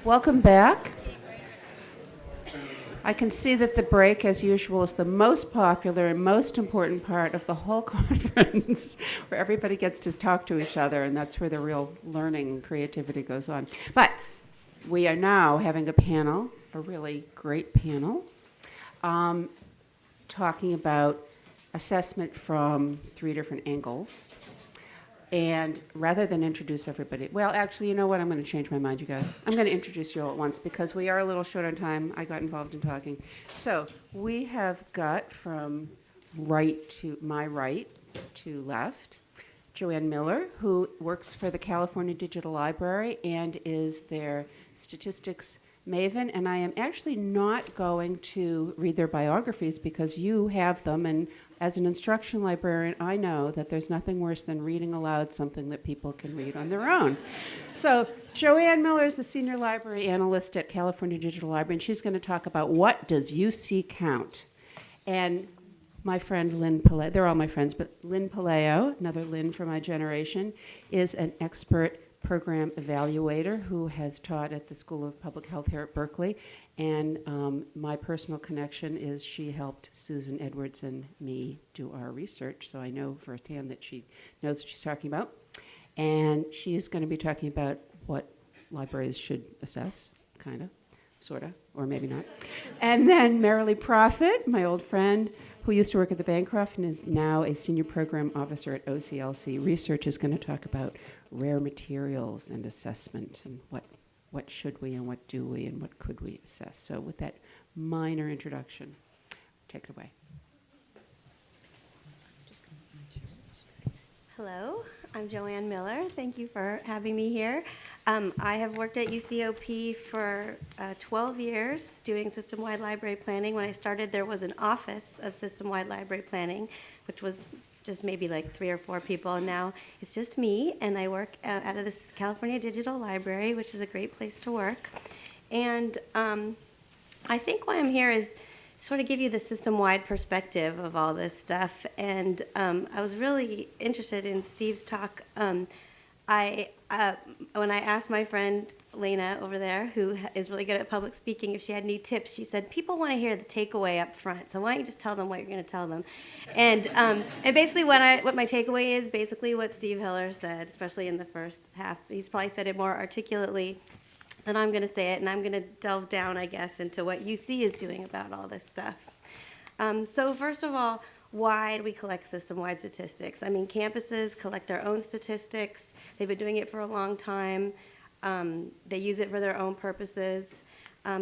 Welcome back. I can see that the break, as usual, is the most popular and most important part of the whole conference, where everybody gets to talk to each other, and that's where the real learning and creativity goes on. But we are now having a panel, a really great panel, talking about assessment from 3 different angles. And rather than introduce everybody, well, actually, you know what? I'm going to change my mind, you guys. I'm going to introduce you all at once because we are a little short on time. I got involved in talking. So we have got from my right to left, Joanne Miller, who works for the California Digital Library and is their statistics maven. And I am actually not going to read their biographies because you have them, and as an instruction librarian, I know that there's nothing worse than reading aloud something that people can read on their own. So Joanne Miller is the senior library analyst at California Digital Library, and she's going to talk about what does UC count. And my friend Lynn Paleo, they're all my friends, but Lynn Paleo, another Lynn from my generation, is an expert program evaluator who has taught at the School of Public Health here at Berkeley. And my personal connection is she helped Susan Edwards and me do our research, so I know firsthand that she knows what she's talking about. And she's going to be talking about what libraries should assess, kind of, sort of, or maybe not. And then Merrilee Proffitt, my old friend, who used to work at the Bancroft and is now a senior program officer at OCLC Research, is going to talk about rare materials and assessment and what should we and what do we and what could we assess. So with that minor introduction, take it away. Hello, I'm Joanne Miller. Thank you for having me here. I have worked at UCOP for 12 years doing system-wide library planning. When I started, there was an office of system-wide library planning, which was just maybe like 3 or 4 people, and now it's just me, and I work out of this California Digital Library, which is a great place to work. And I think why I'm here is sort of give you the system-wide perspective of all this stuff. And I was really interested in Steve's talk. When I asked my friend Lena over there, who is really good at public speaking, if she had any tips, she said, people want to hear the takeaway up front, so why don't you just tell them what you're going to tell them? And basically what my takeaway is basically what Steve Hiller said, especially in the first half. He's probably said it more articulately than I'm going to say it, and I'm going to delve down, I guess, into what UC is doing about all this stuff. So first of all, why do we collect system-wide statistics? I mean, campuses collect their own statistics. They've been doing it for a long time. They use it for their own purposes.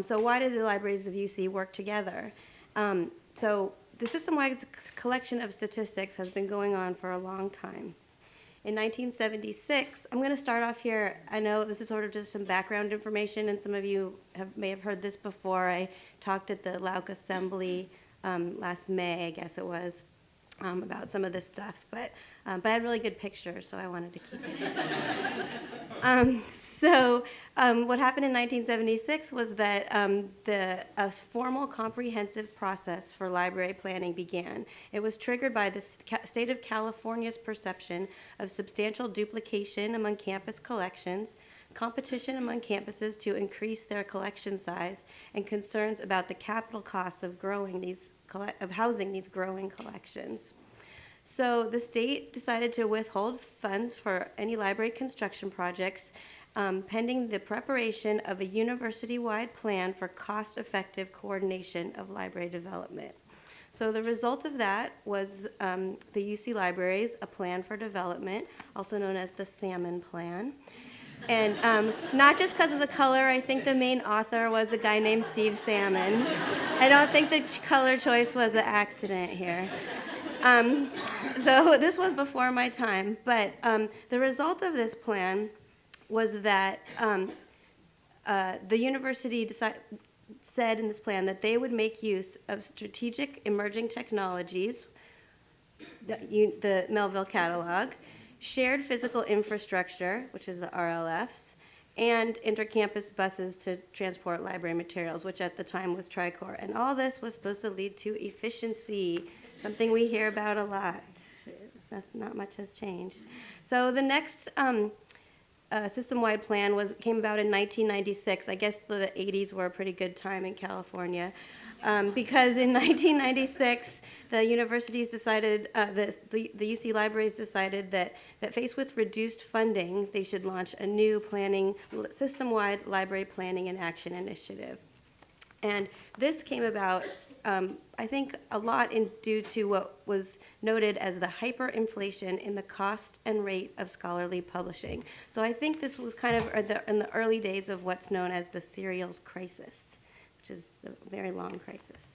So why do the libraries of UC work together? So the system-wide collection of statistics has been going on for a long time. In 1976, I'm going to start off here. I know this is sort of just some background information, and some of you may have heard this before. I talked at the LAUC Assembly last May, I guess it was, about some of this stuff. But I had really good pictures, so I wanted to keep it. What happened in 1976 was that a formal comprehensive process for library planning began. It was triggered by the state of California's perception of substantial duplication among campus collections, competition among campuses to increase their collection size, and concerns about the capital costs of housing these growing collections. So the state decided to withhold funds for any library construction projects pending the preparation of a university-wide plan for cost-effective coordination of library development. So the result of that was the UC Libraries, a plan for development, also known as the Salmon Plan. And not just because of the color, I think the main author was a guy named Steve Salmon. I don't think the color choice was an accident here. So this was before my time, but the result of this plan was that the university said in this plan that they would make use of strategic emerging technologies, the Melville Catalog, shared physical infrastructure, which is the RLFs, and intercampus buses to transport library materials, which at the time was Tricor. And all this was supposed to lead to efficiency, something we hear about a lot. Not much has changed. So the next system-wide plan came about in 1996. I guess the 80s were a pretty good time in California. Because in 1996, the universities decided, the UC libraries decided that faced with reduced funding, they should launch a new system-wide library planning and action initiative. And this came about, I think, a lot due to what was noted as the hyperinflation in the cost and rate of scholarly publishing. So I think this was kind of in the early days of what's known as the serials crisis, which is a very long crisis.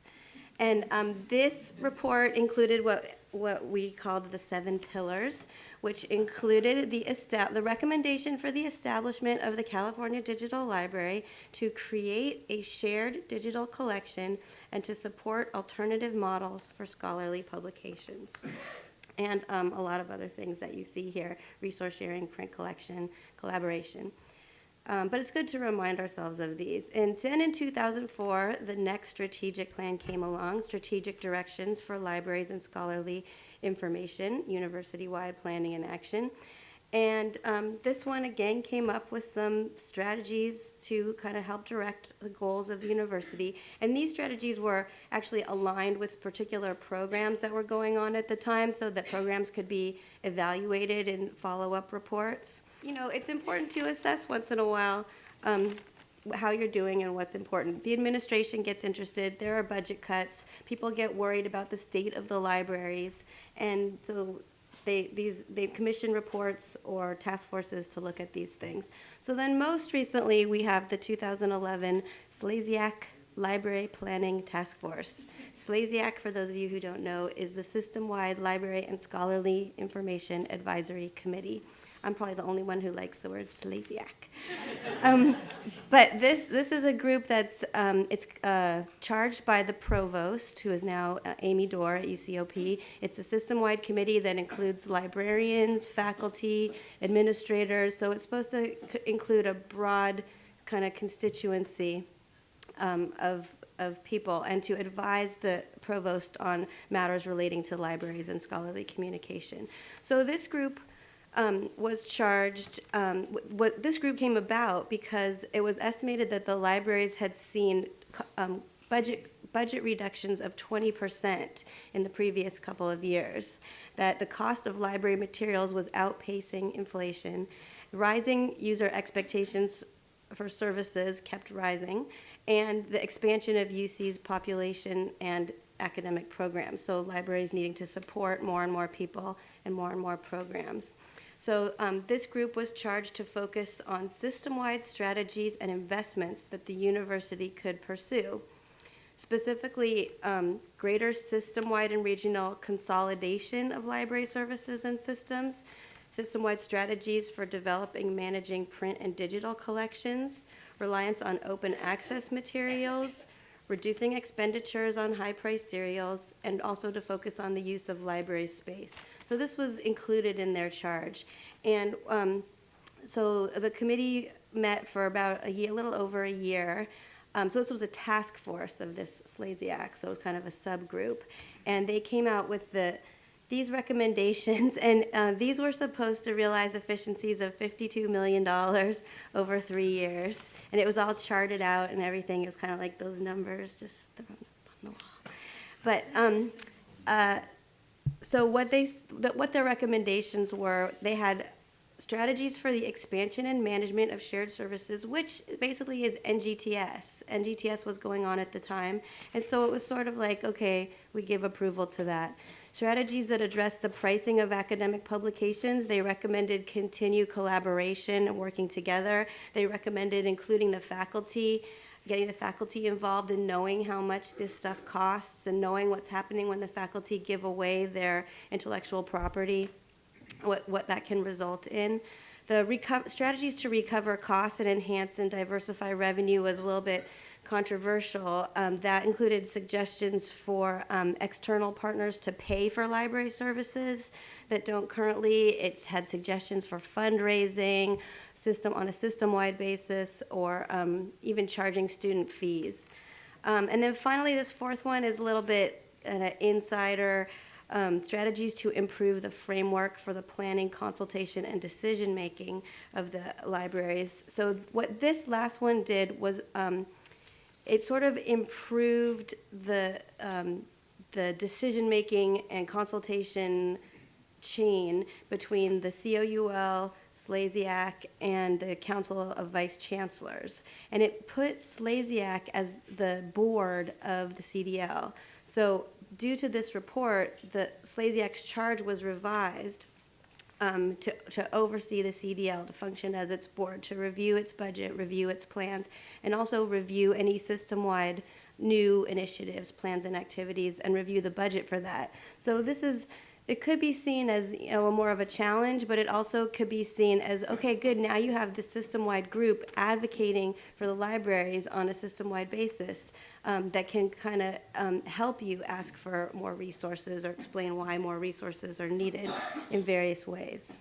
And this report included what we called the 7 pillars, which included the recommendation for the establishment of the California Digital Library to create a shared digital collection and to support alternative models for scholarly publications. And a lot of other things that you see here: resource sharing, print collection, collaboration. But it's good to remind ourselves of these. And then in 2004, the next strategic plan came along, Strategic Directions for Libraries and Scholarly Information, University-Wide Planning and Action. And this one, again, came up with some strategies to kind of help direct the goals of the university. And these strategies were actually aligned with particular programs that were going on at the time so that programs could be evaluated in follow-up reports. You know, it's important to assess once in a while how you're doing and what's important. The administration gets interested. There are budget cuts. People get worried about the state of the libraries. And so they commission reports or task forces to look at these things. So then most recently, we have the 2011 SLASIAC Library Planning Task Force. SLASIAC, for those of you who don't know, is the System-Wide Library and Scholarly Information Advisory Committee. I'm probably the only one who likes the word SLASIAC. But this is a group that's charged by the provost, who is now Amy Dorr at UCOP. It's a system-wide committee that includes librarians, faculty, administrators. So it's supposed to include a broad kind of constituency of people, and to advise the provost on matters relating to libraries and scholarly communication. So this group was charged. This group came about because it was estimated that the libraries had seen budget reductions of 20% in the previous couple of years, that the cost of library materials was outpacing inflation, rising user expectations for services kept rising, and the expansion of UC's population and academic programs. So libraries needing to support more and more people and more programs. So this group was charged to focus on system-wide strategies and investments that the university could pursue. Specifically, greater system-wide and regional consolidation of library services and systems, system-wide strategies for developing, managing print and digital collections, reliance on open access materials, reducing expenditures on high-priced serials, and also to focus on the use of library space. So this was included in their charge. And so the committee met for about a little over a year. So this was a task force of this SLASIAC, so it was kind of a subgroup. And they came out with these recommendations, and these were supposed to realize efficiencies of $52 million over 3 years. And it was all charted out and everything. It was kind of like those numbers just thrown up on the wall. But so what their recommendations were, they had strategies for the expansion and management of shared services, which basically is NGTS. NGTS was going on at the time. And so it was sort of like, okay, we give approval to that. Strategies that address the pricing of academic publications, they recommended continued collaboration and working together. They recommended including the faculty, getting the faculty involved in knowing how much this stuff costs and knowing what's happening when the faculty give away their intellectual property, what that can result in. The strategies to recover costs and enhance and diversify revenue was a little bit controversial. That included suggestions for external partners to pay for library services that don't currently. It's had suggestions for fundraising, on a system-wide basis, or even charging student fees. And then finally, this fourth one is a little bit an insider strategies to improve the framework for the planning, consultation, and decision-making of the libraries. So what this last one did was it sort of improved the decision-making and consultation chain between the COUL, SLASIAC, and the Council of Vice Chancellors. And it put SLASIAC as the board of the CDL. So due to this report, the SLASIAC's charge was revised to oversee the CDL, to function as its board, to review its budget, review its plans, and also review any system-wide new initiatives, plans, and activities, and review the budget for that. So it could be seen as more of a challenge, but it also could be seen as, okay, good, now you have this system-wide group advocating for the libraries on a system-wide basis that can kind of help you ask for more resources or explain why more resources are needed in various ways.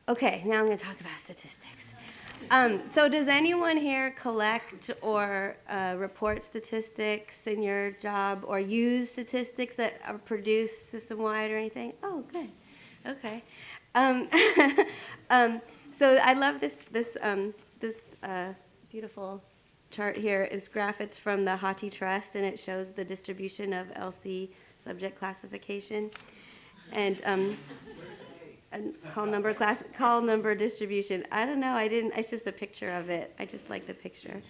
Okay, now I'm going to talk about statistics. So does anyone here collect or report statistics in your job or use statistics that are produced system-wide or anything? Oh, good. Okay. So I love this beautiful chart here. Is graph. It's from the Hathi Trust, and it shows the distribution of LC subject classification. And call number distribution. I don't know. It's just a picture of it. I just like the picture.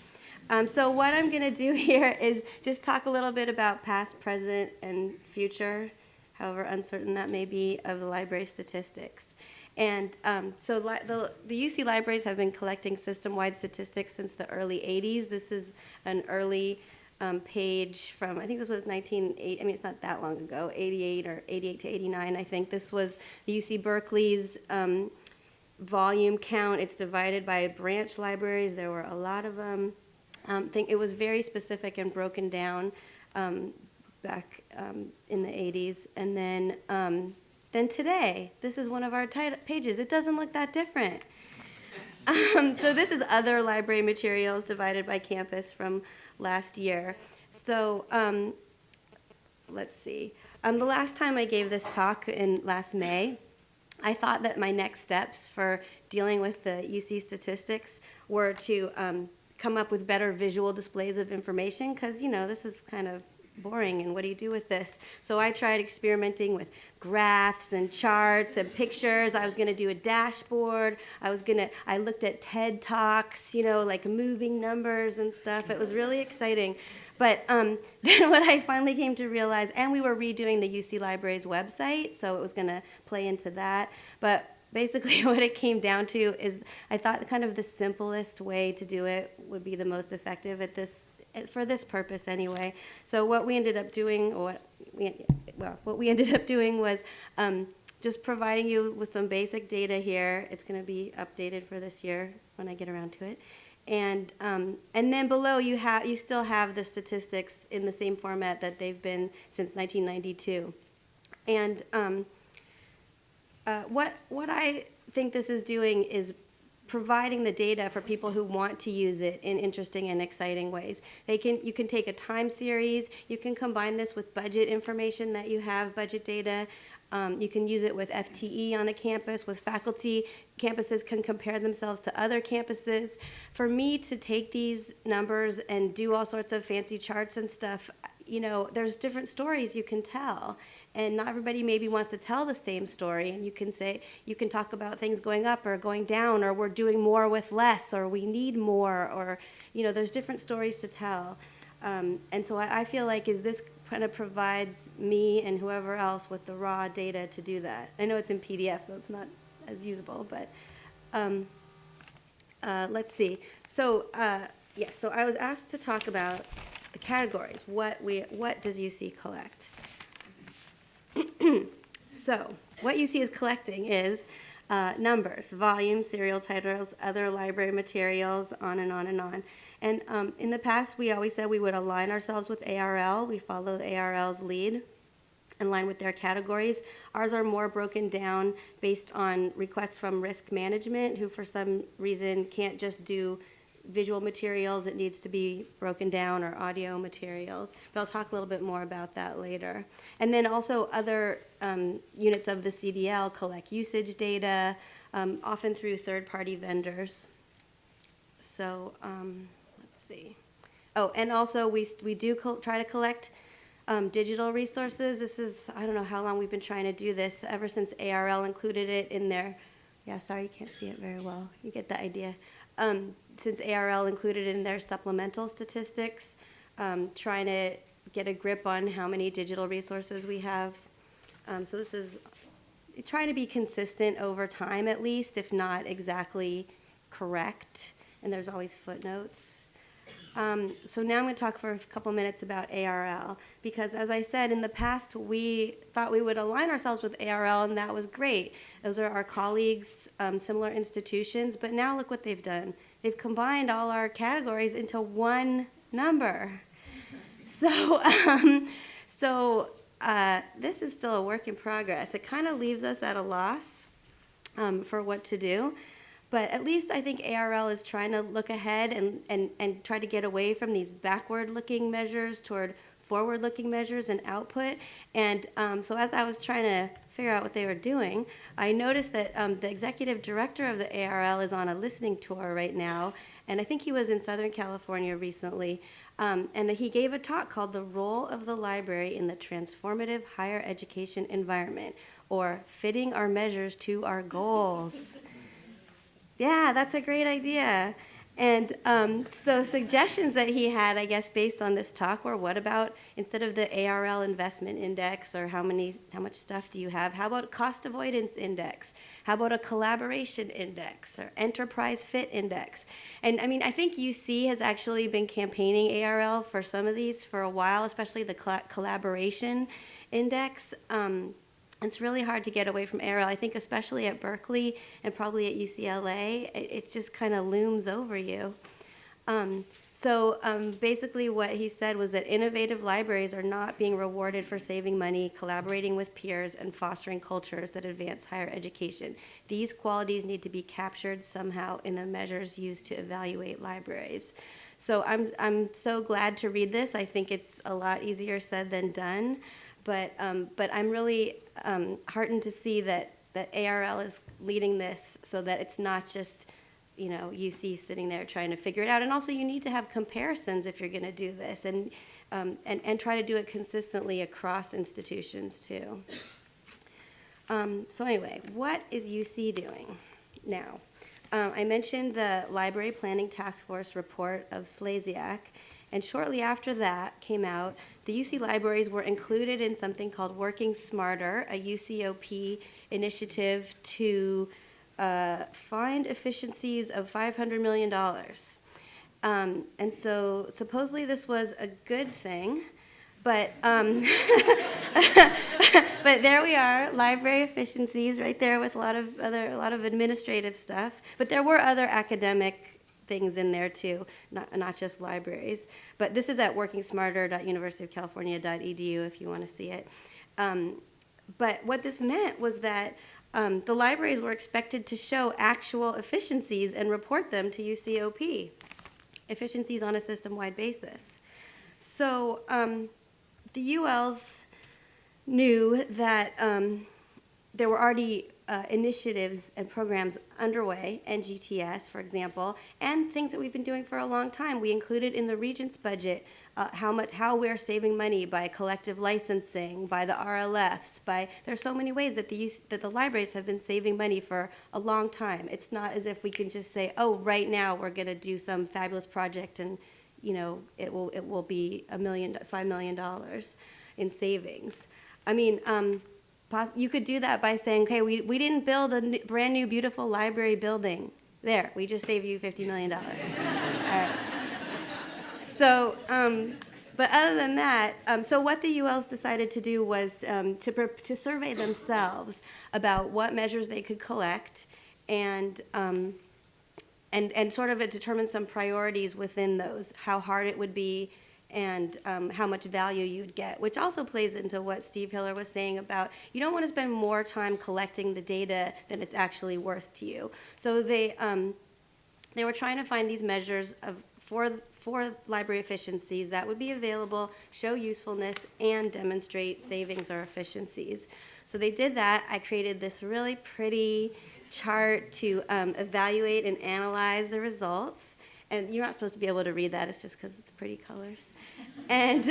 So what I'm going to do here is just talk a little bit about past, present, and future, however uncertain that may be, of the library statistics. And so the UC libraries have been collecting system-wide statistics since the early 80s. This is an early page from, I think this was 1980, I mean, it's not that long ago, 88 or 88 to 89, I think. This was the UC Berkeley's volume count. It's divided by branch libraries. There were a lot of them. It was very specific and broken down back in the 80s. And then today, this is one of our pages. It doesn't look that different. So this is other library materials divided by campus from last year. So let's see. The last time I gave this talk in last May, I thought that my next steps for dealing with the UC statistics were to come up with better visual displays of information, because, this is kind of boring, and what do you do with this? So I tried experimenting with graphs and charts and pictures. I was going to do a dashboard. I looked at TED Talks, like moving numbers and stuff. It was really exciting. But then what I finally came to realize, and we were redoing the UC Library's website, so it was going to play into that. But basically what it came down to is I thought kind of the simplest way to do it would be the most effective for this purpose anyway. So what we ended up doing, was just providing you with some basic data here. It's going to be updated for this year when I get around to it. And then below you still have the statistics in the same format that they've been since 1992. And what I think this is doing is providing the data for people who want to use it in interesting and exciting ways. You can take a time series. You can combine this with budget information that you have, budget data. You can use it with FTE on a campus, with faculty. Campuses can compare themselves to other campuses. For me to take these numbers and do all sorts of fancy charts and stuff, there's different stories you can tell. And not everybody maybe wants to tell the same story. And you can talk about things going up or going down, or we're doing more with less, or we need more, or, there's different stories to tell. And so I feel like this kind of provides me and whoever else with the raw data to do that. I know it's in PDF, so it's not as usable, but let's see. So, so I was asked to talk about the categories. What does UC collect? So what UC is collecting is numbers, volume, serial titles, other library materials, on and on and on. And in the past, we always said we would align ourselves with ARL. We follow ARL's lead in line with their categories. Ours are more broken down based on requests from risk management, who for some reason can't just do visual materials, it needs to be broken down, or audio materials. But I'll talk a little bit more about that later. And then also other units of the CDL collect usage data, often through third-party vendors. So let's see. Oh, and also we do try to collect digital resources. This is, I don't know how long we've been trying to do this, ever since ARL included it in their, yeah, sorry, you can't see it very well. You get the idea. Since ARL included it in their supplemental statistics, trying to get a grip on how many digital resources we have. So this is trying to be consistent over time at least, if not exactly correct. And there's always footnotes. So now I'm going to talk for a couple minutes about ARL, because as I said, in the past we thought we would align ourselves with ARL, and that was great. Those are our colleagues, similar institutions, but now look what they've done. They've combined all our categories into one number. So, this is still a work in progress. It kind of leaves us at a loss for what to do. But at least I think ARL is trying to look ahead and try to get away from these backward-looking measures toward forward-looking measures and output. And so as I was trying to figure out what they were doing, I noticed that the executive director of the ARL is on a listening tour right now. And I think he was in Southern California recently. And he gave a talk called The Role of the Library in the Transformative Higher Education Environment, or Fitting Our Measures to Our Goals. Yeah, that's a great idea. And so suggestions that he had, I guess, based on this talk were, what about, instead of the ARL investment index, or how much stuff do you have, how about cost avoidance index? How about a collaboration index or enterprise fit index? And I mean, I think UC has actually been campaigning ARL for some of these for a while, especially the collaboration index. It's really hard to get away from ARL. I think especially at Berkeley and probably at UCLA, it just kind of looms over you. Basically what he said was that innovative libraries are not being rewarded for saving money, collaborating with peers, and fostering cultures that advance higher education. These qualities need to be captured somehow in the measures used to evaluate libraries. So I'm so glad to read this. I think it's a lot easier said than done. But I'm really heartened to see that ARL is leading this, so that it's not just, UC sitting there trying to figure it out. And also you need to have comparisons if you're going to do this, and try to do it consistently across institutions too. So anyway, what is UC doing now? I mentioned the Library Planning Task Force report of Slasiak. And shortly after that came out, the UC libraries were included in something called Working Smarter, a UCOP initiative to find efficiencies of $500 million. And so supposedly this was a good thing, but but there we are, library efficiencies right there with a lot of administrative stuff. But there were other academic things in there too, not just libraries. But this is at workingsmarter.universityofcalifornia.edu if you want to see it. But what this meant was that the libraries were expected to show actual efficiencies and report them to UCOP, efficiencies on a system-wide basis. So the ULs knew that there were already initiatives and programs underway, NGTS, for example, and things that we've been doing for a long time. We included in the Regents budget how we're saving money by collective licensing, by the RLFs, there's so many ways that the libraries have been saving money for a long time. It's not as if we can just say, oh, right now we're going to do some fabulous project and it will be $5 million in savings. I mean, you could do that by saying, okay, we didn't build a brand new beautiful library building. There, we just saved you $50 million. All right. So, but other than that, so what the ULs decided to do was to survey themselves about what measures they could collect, and sort of determine some priorities within those, how hard it would be, and how much value you'd get, which also plays into what Steve Hiller was saying about you don't want to spend more time collecting the data than it's actually worth to you. So they they were trying to find these measures of for library efficiencies that would be available, show usefulness, and demonstrate savings or efficiencies. So they did that. I created this really pretty chart to evaluate and analyze the results. And you're not supposed to be able to read that. It's just because it's pretty colors. And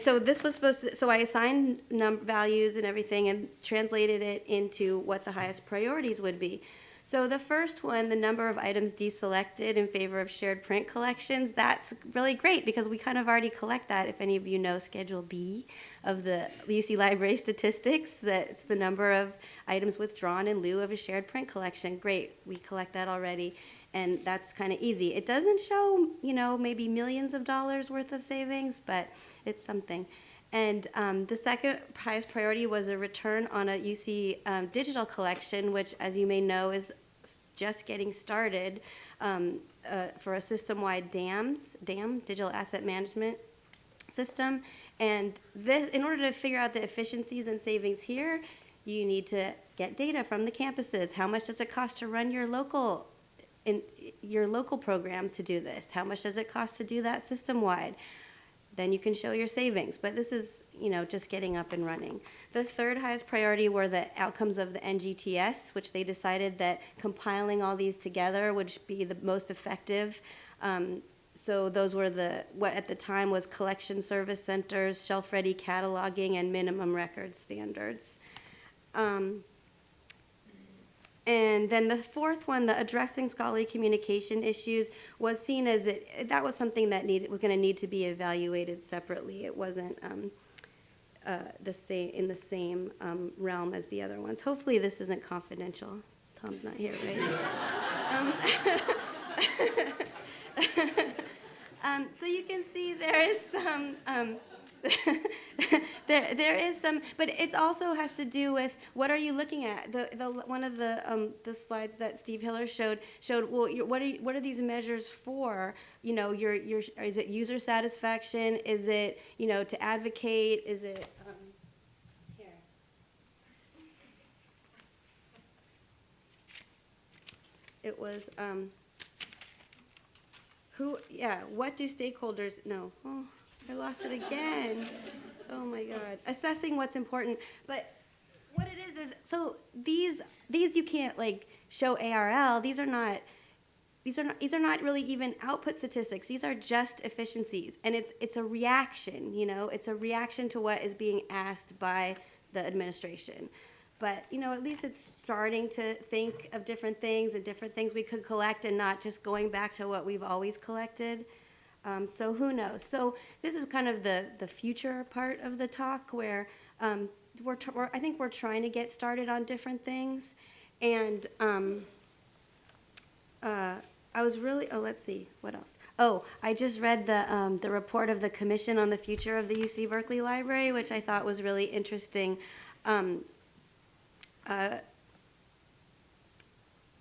so this was supposed to, so I assigned values and everything and translated it into what the highest priorities would be. So the first one, the number of items deselected in favor of shared print collections, that's really great because we kind of already collect that. If any of you know Schedule B of the UC Library statistics, that's the number of items withdrawn in lieu of a shared print collection. Great, we collect that already, and that's kind of easy. It doesn't show, maybe millions of dollars worth of savings, but it's something. And the second highest priority was a return on a UC digital collection, which, as you may know, is just getting started for a system-wide DAM, digital asset management system. And this, in order to figure out the efficiencies and savings here, you need to get data from the campuses. How much does it cost to run your local program to do this? How much does it cost to do that system-wide? Then you can show your savings. But this is, just getting up and running. The third highest priority were the outcomes of the NGTS, which they decided that compiling all these together would be the most effective. So those were what at the time was collection service centers, shelf-ready cataloging, and minimum record standards. And then the fourth one, the addressing scholarly communication issues, was seen as that was something that was going to need to be evaluated separately. It wasn't the same realm as the other ones. Hopefully, this isn't confidential. Tom's not here, right? So you can see there is some. there is some, but it also has to do with what are you looking at? One of the slides that Steve Hiller showed. Well, what are these measures for? Is it user satisfaction? Is it to advocate? Is it here? It was who? Yeah. What do stakeholders know? Oh. I lost it again. Oh my God. Assessing what's important. But what it is so these you can't show ARL. These are not really even output statistics. These are just efficiencies. And it's a reaction, it's a reaction to what is being asked by the administration. But, at least it's starting to think of different things and different things we could collect and not just going back to what we've always collected. So who knows? So this is kind of the future part of the talk where I think we're trying to get started on different things. And I was really, let's see, what else? Oh, I just read the report of the Commission on the Future of the UC Berkeley Library, which I thought was really interesting.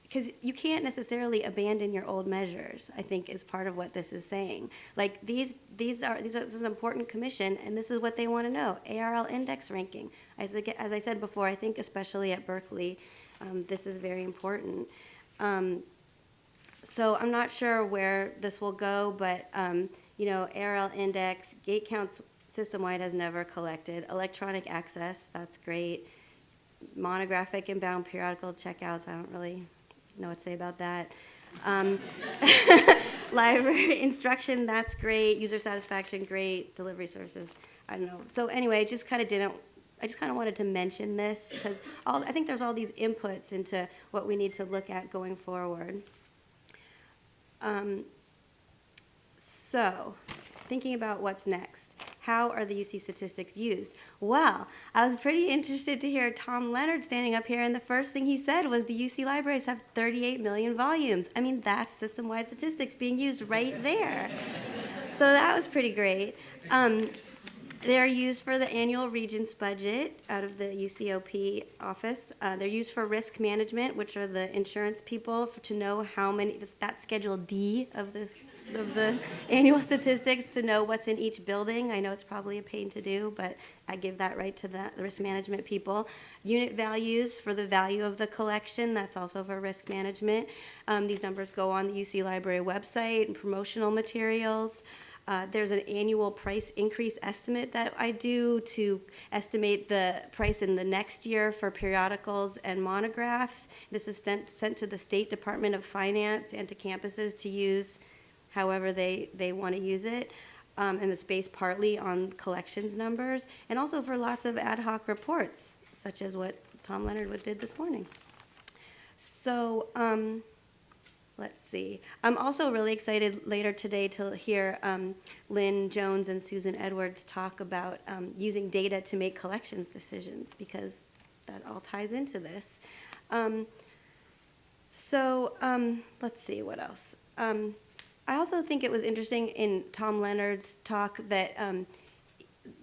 Because you can't necessarily abandon your old measures, I think is part of what this is saying. This is an important commission, and this is what they want to know. ARL index ranking. As I said before, I think especially at Berkeley, this is very important. So I'm not sure where this will go, but ARL index, gate counts system-wide has never collected. Electronic access, that's great. Monographic and bound periodical checkouts, I don't really know what to say about that. Library instruction, that's great. User satisfaction, great. Delivery services, I don't know. So anyway, I just kind of wanted to mention this because I think there's all these inputs into what we need to look at going forward. So thinking about what's next. How are the UC statistics used? Well, I was pretty interested to hear Tom Leonard standing up here, and the first thing he said was the UC libraries have 38 million volumes. I mean, that's system-wide statistics being used right there. So that was pretty great. They're used for the annual Regents budget out of the UCOP office. They're used for risk management, which are the insurance people to know how many, that's Schedule D of the of the annual statistics to know what's in each building. I know it's probably a pain to do, but I give that right to the risk management people. Unit values for the value of the collection, that's also for risk management. These numbers go on the UC Library website and promotional materials. There's an annual price increase estimate that I do to estimate the price in the next year for periodicals and monographs. This is sent to the State Department of Finance and to campuses to use however they want to use it. And it's based partly on collections numbers, and also for lots of ad hoc reports, such as what Tom Leonard did this morning. So, let's see. I'm also really excited later today to hear Lynn Jones and Susan Edwards talk about using data to make collections decisions, because that all ties into this. Let's see, what else? I also think it was interesting in Tom Leonard's talk that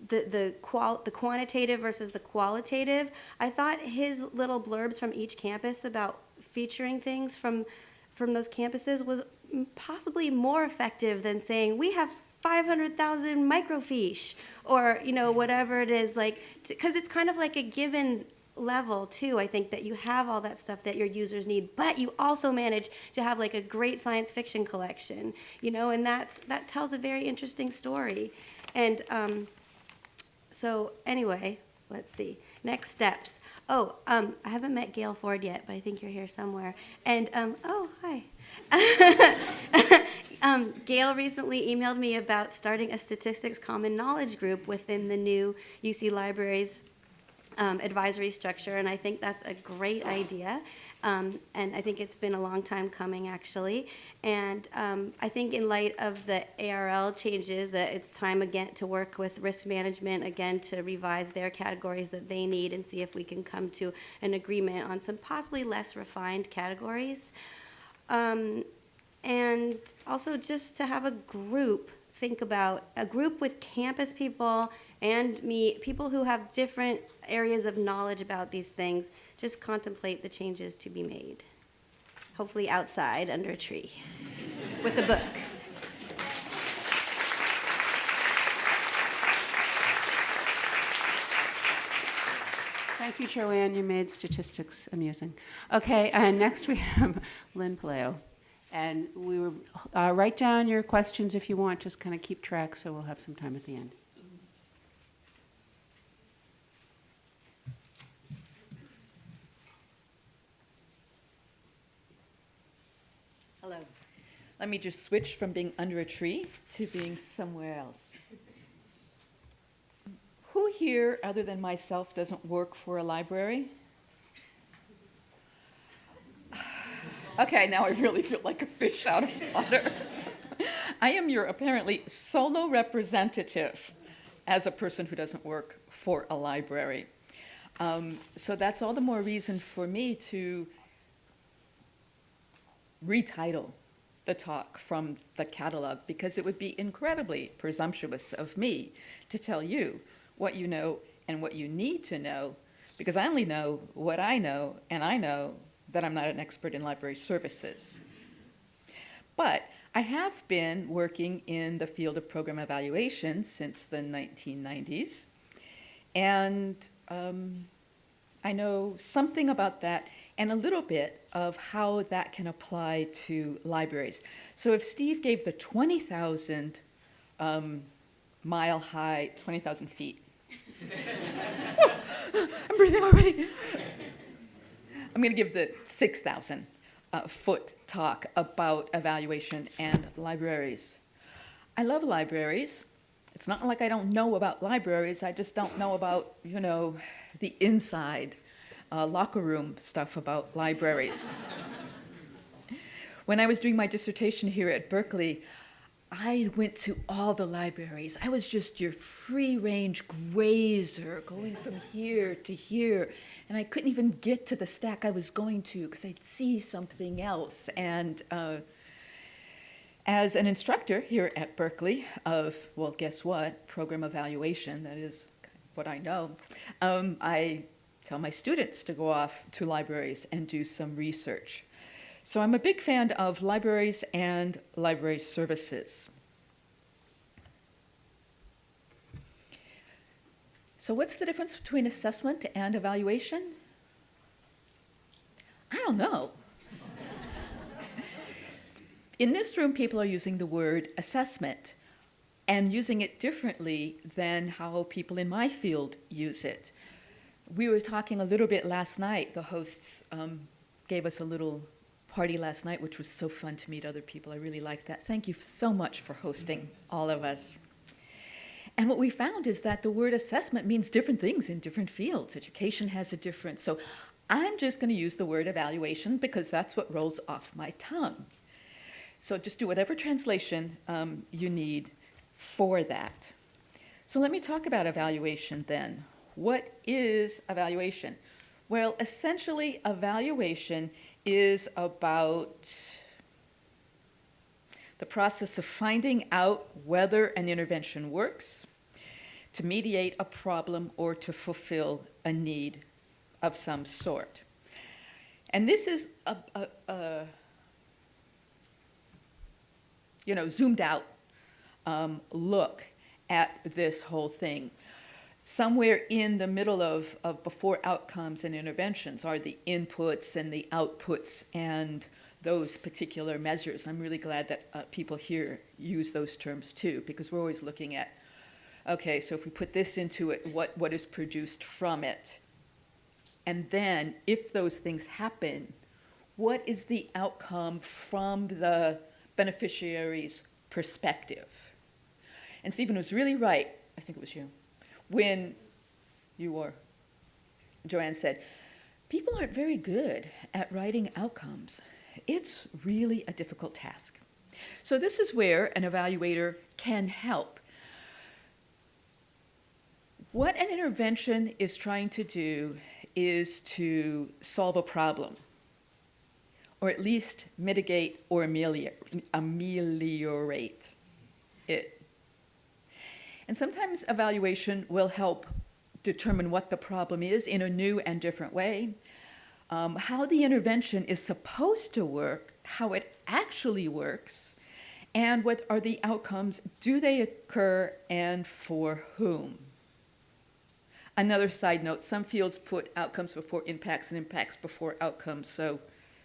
the quantitative versus the qualitative. I thought his little blurbs from each campus about featuring things from those campuses was possibly more effective than saying, we have 500,000 microfiche, or, whatever it is, like, because it's kind of like a given level too, I think, that you have all that stuff that your users need, but you also manage to have like a great science fiction collection, and that tells a very interesting story. And so anyway, let's see. Next steps. I haven't met Gail Ford yet, but I think you're here somewhere. And, hi. Gail recently emailed me about starting a statistics common knowledge group within the new UC Libraries advisory structure, and I think that's a great idea. And I think it's been a long time coming, actually. And I think in light of the ARL changes, that it's time again to work with risk management again to revise their categories that they need and see if we can come to an agreement on some possibly less refined categories. And also just to have a group, think about a group with campus people and people who have different areas of knowledge about these things, just contemplate the changes to be made. Hopefully outside, under a tree, with a book. Thank you, Joanne. You made statistics amusing. Okay, and next we have Lynn Paleo. And we will write down your questions if you want, just kind of keep track, so we'll have some time at the end. Hello. Let me just switch from being under a tree to being somewhere else. Who here, other than myself, doesn't work for a library? Okay, now I really feel like a fish out of water. I am your apparently solo representative as a person who doesn't work for a library. So that's all the more reason for me to retitle the talk from the catalog, because it would be incredibly presumptuous of me to tell you what you know and what you need to know, because I only know what I know, and I know that I'm not an expert in library services. But I have been working in the field of program evaluation since the 1990s, and I know something about that and a little bit of how that can apply to libraries. So if Steve gave the 20,000 mile high, 20,000 feet. I'm breathing already. I'm going to give the 6,000 foot talk about evaluation and libraries. I love libraries. It's not like I don't know about libraries. I just don't know about, the inside locker room stuff about libraries. When I was doing my dissertation here at Berkeley, I went to all the libraries. I was just your free-range grazer, going from here to here, and I couldn't even get to the stack I was going to because I'd see something else. And as an instructor here at Berkeley of, well, guess what, program evaluation, that is what I know, I tell my students to go off to libraries and do some research. So I'm a big fan of libraries and library services. So what's the difference between assessment and evaluation? I don't know. In this room, people are using the word assessment and using it differently than how people in my field use it. We were talking a little bit last night. The hosts gave us a little party last night, which was so fun to meet other people. I really liked that. Thank you so much for hosting all of us. And what we found is that the word assessment means different things in different fields. Education has a difference. So I'm just going to use the word evaluation because that's what rolls off my tongue. So just do whatever translation you need for that. So let me talk about evaluation then. What is evaluation? Well, essentially, evaluation is about the process of finding out whether an intervention works, to mediate a problem, or to fulfill a need of some sort. And this is a zoomed out look at this whole thing. Somewhere in the middle of before outcomes and interventions are the inputs and the outputs and those particular measures. I'm really glad that people here use those terms too, because we're always looking at, okay, so if we put this into it, what is produced from it? And then if those things happen, what is the outcome from the beneficiary's perspective? And Stephen was really right, I think it was you, when you or Joanne said, people aren't very good at writing outcomes. It's really a difficult task. So this is where an evaluator can help. What an intervention is trying to do is to solve a problem, or at least mitigate or ameliorate it. And sometimes evaluation will help determine what the problem is in a new and different way, how the intervention is supposed to work, how it actually works, and what are the outcomes, do they occur, and for whom? Another side note, some fields put outcomes before impacts and impacts before outcomes, so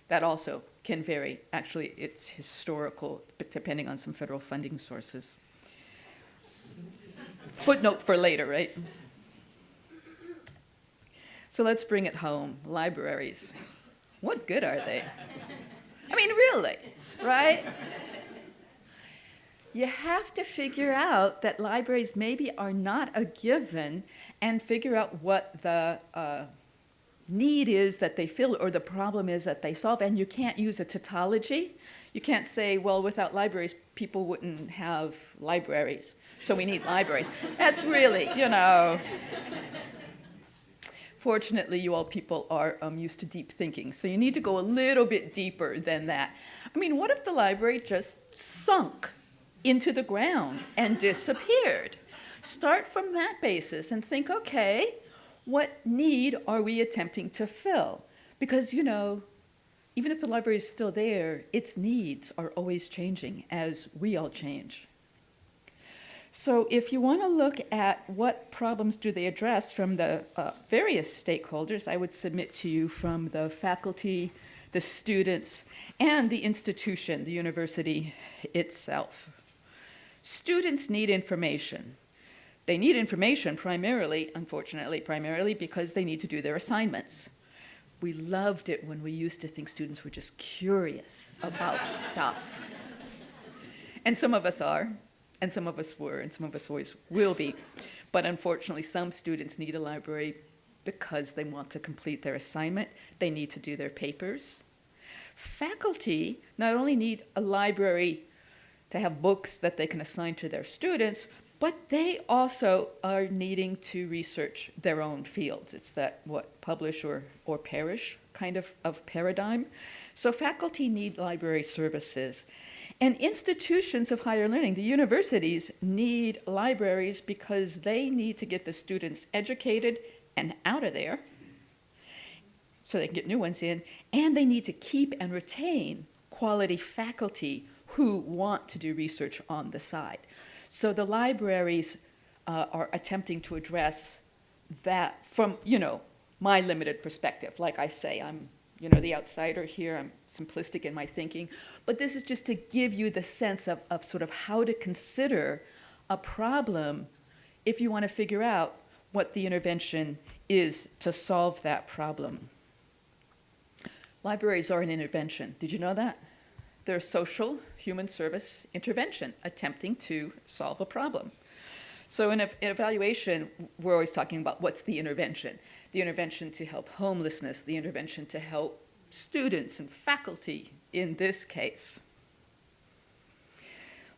that also can vary. Actually, it's historical, but depending on some federal funding sources. Footnote for later, right? So let's bring it home. Libraries. What good are they? I mean, really, right? You have to figure out that libraries maybe are not a given and figure out what the need is that they fill or the problem is that they solve. And you can't use a tautology. You can't say, well, without libraries, people wouldn't have libraries, so we need libraries. That's really, Fortunately, you all people are used to deep thinking, so you need to go a little bit deeper than that. I mean, what if the library just sunk into the ground and disappeared? Start from that basis and think, okay, what need are we attempting to fill? Because, even if the library is still there, its needs are always changing as we all change. So if you want to look at what problems do they address from the various stakeholders, I would submit to you from the faculty, the students, and the institution, the university itself. Students need information. They need information primarily because they need to do their assignments. We loved it when we used to think students were just curious about stuff. And some of us are, and some of us were, and some of us always will be. But unfortunately, some students need a library because they want to complete their assignment. They need to do their papers. Faculty not only need a library to have books that they can assign to their students, but they also are needing to research their own fields. It's that, publish or perish kind of paradigm. So faculty need library services. And institutions of higher learning, the universities, need libraries because they need to get the students educated and out of there. so they can get new ones in, and they need to keep and retain quality faculty who want to do research on the side. So the libraries are attempting to address that from, my limited perspective. Like I say, I'm, the outsider here. I'm simplistic in my thinking. But this is just to give you the sense of sort of how to consider a problem if you want to figure out what the intervention is to solve that problem. Libraries are an intervention. Did you know that? They're a social human service intervention attempting to solve a problem. So in evaluation, we're always talking about what's the intervention. The intervention to help homelessness, the intervention to help students and faculty in this case.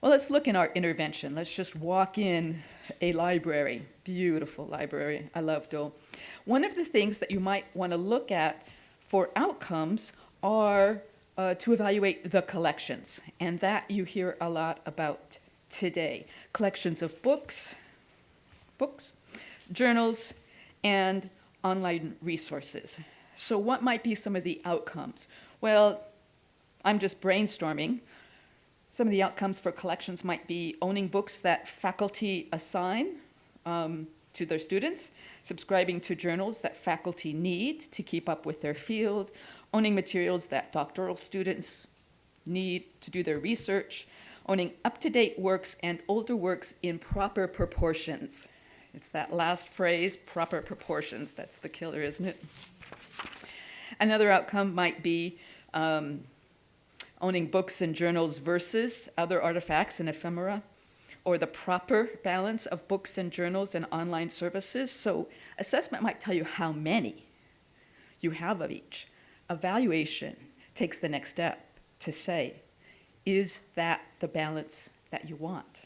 Well, let's look in our intervention. Let's just walk in a library, beautiful library. I love Dole. One of the things that you might want to look at for outcomes are to evaluate the collections, and that you hear a lot about today. Collections of books, journals, and online resources. So what might be some of the outcomes? Well, I'm just brainstorming. Some of the outcomes for collections might be owning books that faculty assign to their students, subscribing to journals that faculty need to keep up with their field, owning materials that doctoral students need to do their research, owning up-to-date works and older works in proper proportions. It's that last phrase, proper proportions, that's the killer, isn't it? Another outcome might be owning books and journals versus other artifacts and ephemera, or the proper balance of books and journals and online services. So assessment might tell you how many you have of each. Evaluation takes the next step to say, is that the balance that you want?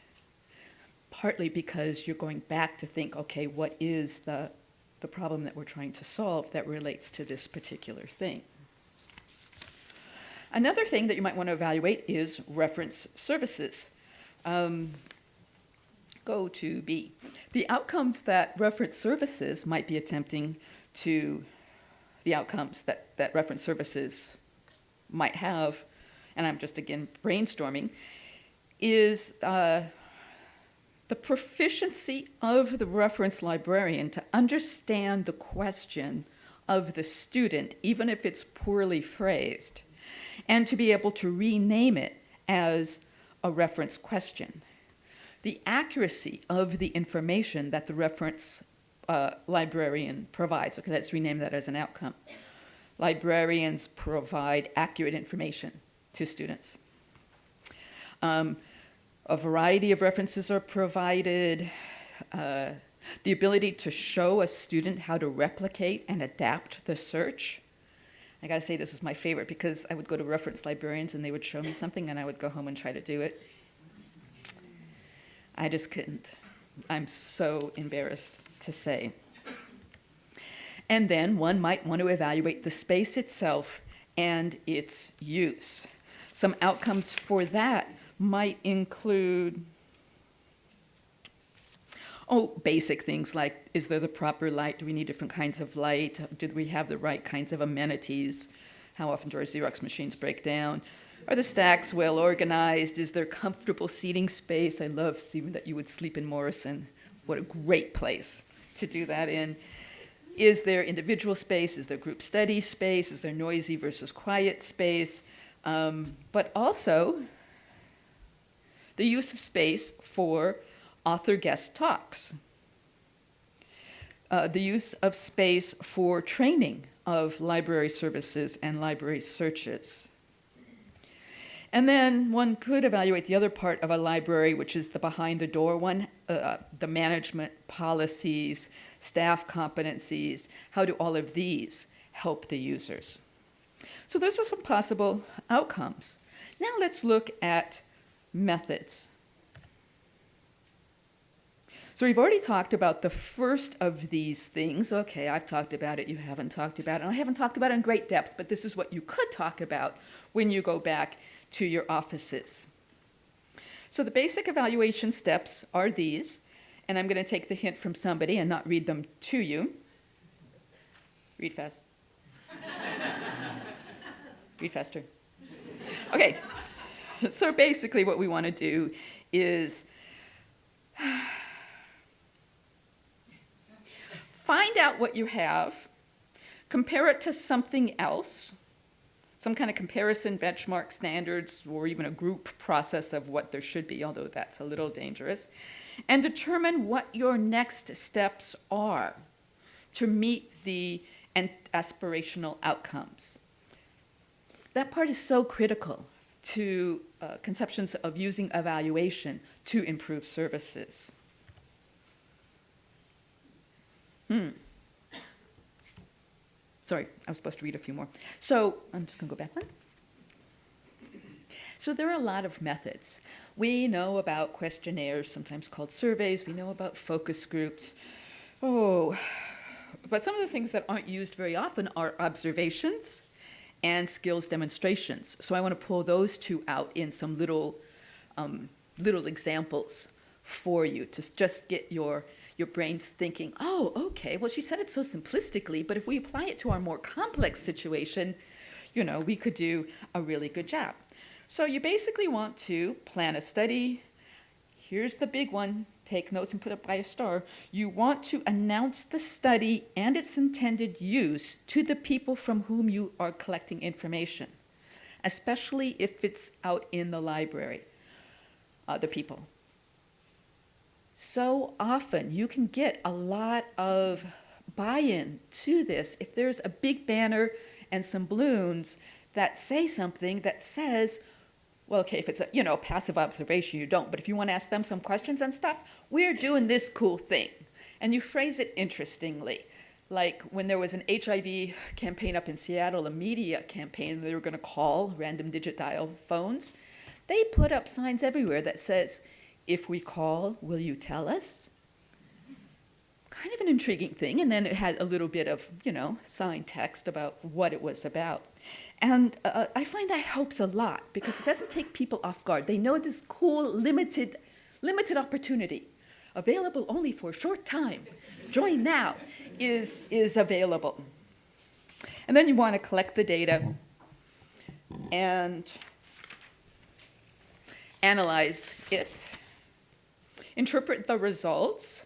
Partly because you're going back to think, okay, what is the problem that we're trying to solve that relates to this particular thing? Another thing that you might want to evaluate is reference services. Go to B. The outcomes that reference services might be attempting to, the outcomes that reference services might have, and I'm just again brainstorming, is the proficiency of the reference librarian to understand the question of the student, even if it's poorly phrased, and to be able to rename it as a reference question. The accuracy of the information that the reference librarian provides. Okay, let's rename that as an outcome. Librarians provide accurate information to students. A variety of references are provided. The ability to show a student how to replicate and adapt the search. I gotta say this was my favorite because I would go to reference librarians and they would show me something and I would go home and try to do it. I just couldn't. I'm so embarrassed to say. And then one might want to evaluate the space itself and its use. Some outcomes for that might include, basic things like, is there the proper light? Do we need different kinds of light? Do we have the right kinds of amenities? How often do our Xerox machines break down? Are the stacks well organized? Is there comfortable seating space? I love seeing that you would sleep in Morrison. What a great place to do that in. Is there individual space? Is there group study space? Is there noisy versus quiet space? But also the use of space for author guest talks. The use of space for training of library services and library searches. And then one could evaluate the other part of a library, which is the behind the door one, the management policies, staff competencies. How do all of these help the users? So those are some possible outcomes. Now let's look at methods. So we've already talked about the first of these things. Okay, I've talked about it, you haven't talked about it, and I haven't talked about it in great depth, but this is what you could talk about when you go back to your offices. So the basic evaluation steps are these, and I'm going to take the hint from somebody and not read them to you. Read fast. Read faster. Okay, so basically what we want to do is find out what you have, compare it to something else, some kind of comparison, benchmark, standards, or even a group process of what there should be, although that's a little dangerous, and determine what your next steps are to meet the aspirational outcomes. That part is so critical to conceptions of using evaluation to improve services. Sorry, I was supposed to read a few more. So I'm just going to go back one. So there are a lot of methods. We know about questionnaires, sometimes called surveys. We know about focus groups. But some of the things that aren't used very often are observations and skills demonstrations. So I want to pull those two out in some little examples for you to just get your brain's thinking, oh, okay, well, she said it so simplistically, but if we apply it to our more complex situation, we could do a really good job. So you basically want to plan a study. Here's the big one. Take notes and put it by a star. You want to announce the study and its intended use to the people from whom you are collecting information, especially if it's out in the library, the people. So often you can get a lot of buy-in to this if there's a big banner and some balloons that say something that says, well, okay, if it's a passive observation, you don't. But if you want to ask them some questions and stuff, we're doing this cool thing. And you phrase it interestingly. Like when there was an HIV campaign up in Seattle, a media campaign, they were going to call random digit dial phones. They put up signs everywhere that says, if we call, will you tell us? Kind of an intriguing thing. And then it had a little bit of, sign text about what it was about. And I find that helps a lot because it doesn't take people off guard. They know this cool, limited opportunity, available only for a short time, join now, is available. And then you want to collect the data and analyze it, interpret the results.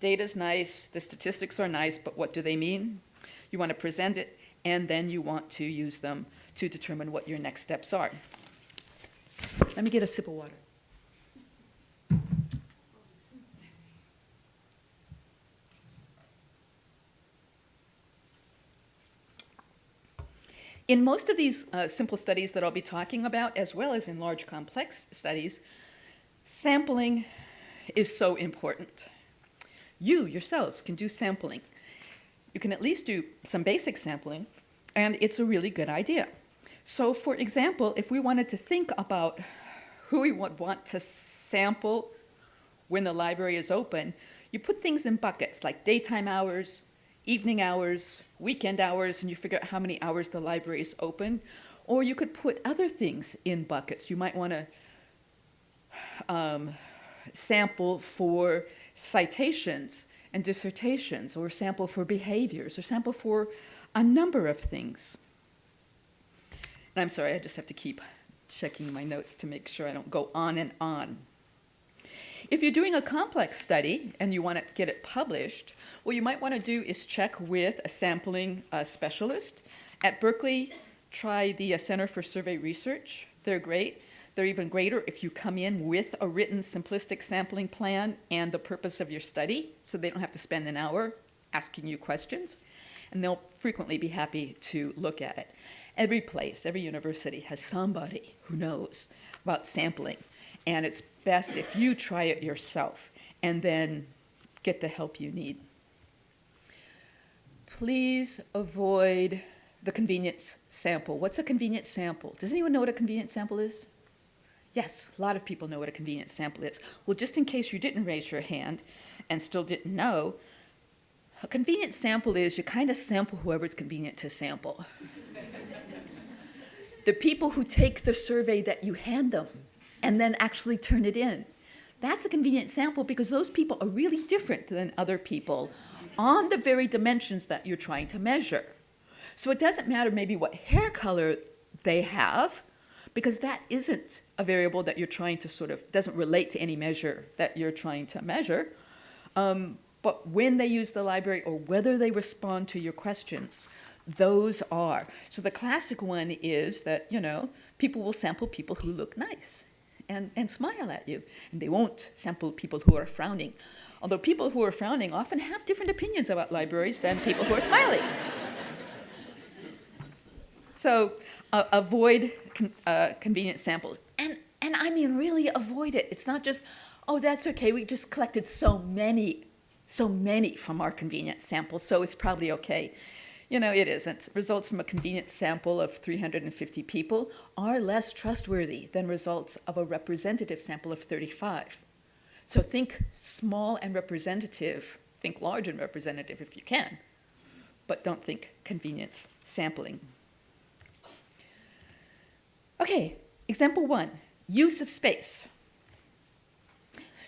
Data's nice, the statistics are nice, but what do they mean? You want to present it, and then you want to use them to determine what your next steps are. Let me get a sip of water. In most of these simple studies that I'll be talking about, as well as in large complex studies, sampling is so important. You yourselves can do sampling. You can at least do some basic sampling, and it's a really good idea. So for example, if we wanted to think about who we would want to sample when the library is open, you put things in buckets like daytime hours, evening hours, weekend hours, and you figure out how many hours the library is open. Or you could put other things in buckets. You might want to sample for citations and dissertations, or sample for behaviors, or sample for a number of things. And I'm sorry, I just have to keep checking my notes to make sure I don't go on and on. If you're doing a complex study and you want to get it published, what you might want to do is check with a sampling specialist. At Berkeley, try the Center for Survey Research. They're great. They're even greater if you come in with a written simplistic sampling plan and the purpose of your study, so they don't have to spend an hour asking you questions, and they'll frequently be happy to look at it. Every place, every university has somebody who knows about sampling, and it's best if you try it yourself and then get the help you need. Please avoid the convenience sample. What's a convenience sample? Does anyone know what a convenience sample is? Yes, a lot of people know what a convenience sample is. Well, just in case you didn't raise your hand and still didn't know, a convenience sample is you kind of sample whoever it's convenient to sample. The people who take the survey that you hand them and then actually turn it in. That's a convenient sample because those people are really different than other people on the very dimensions that you're trying to measure. So it doesn't matter maybe what hair color they have, because that isn't a variable that you're trying to doesn't relate to any measure that you're trying to measure. But when they use the library or whether they respond to your questions, those are. So the classic one is that, people will sample people who look nice and smile at you, and they won't sample people who are frowning. Although people who are frowning often have different opinions about libraries than people who are smiling. So avoid convenient samples. And I mean really avoid it. It's not just, oh, that's okay, we just collected so many from our convenient sample, so it's probably okay. It isn't. Results from a convenient sample of 350 people are less trustworthy than results of a representative sample of 35. So think small and representative, think large and representative if you can, but don't think convenience sampling. Okay, example 1, use of space.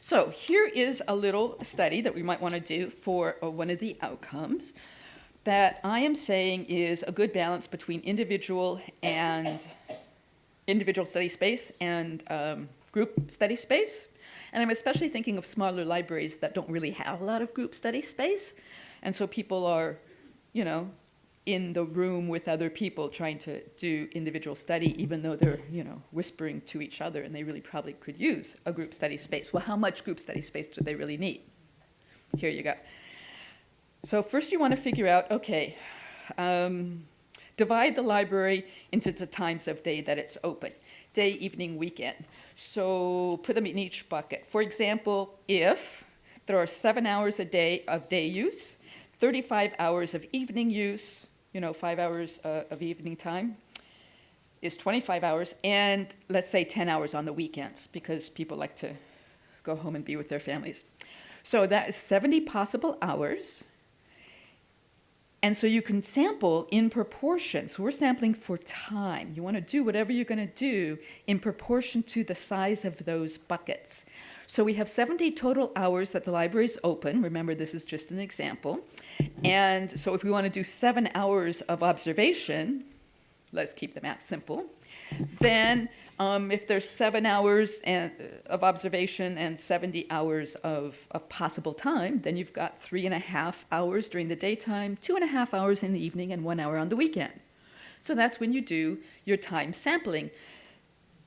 So here is a little study that we might want to do for one of the outcomes that I am saying is a good balance between individual study space and group study space. And I'm especially thinking of smaller libraries that don't really have a lot of group study space. And so people are, in the room with other people trying to do individual study, even though they're, whispering to each other, and they really probably could use a group study space. Well, how much group study space do they really need? Here you go. So first you want to figure out, okay, divide the library into the times of day that it's open, day, evening, weekend. So put them in each bucket. For example, if there are 7 hours a day of day use, 35 hours of evening use, 5 hours of evening time is 25 hours, and let's say 10 hours on the weekends, because people like to go home and be with their families. So that is 70 possible hours. And so you can sample in proportion. So we're sampling for time. You want to do whatever you're going to do in proportion to the size of those buckets. So we have 70 total hours that the library is open. Remember, this is just an example. And so if we want to do 7 hours of observation, let's keep the math simple, then if there's 7 hours of observation and 70 hours of possible time, then you've got 3.5 hours during the daytime, 2.5 hours in the evening, and 1 hour on the weekend. So that's when you do your time sampling.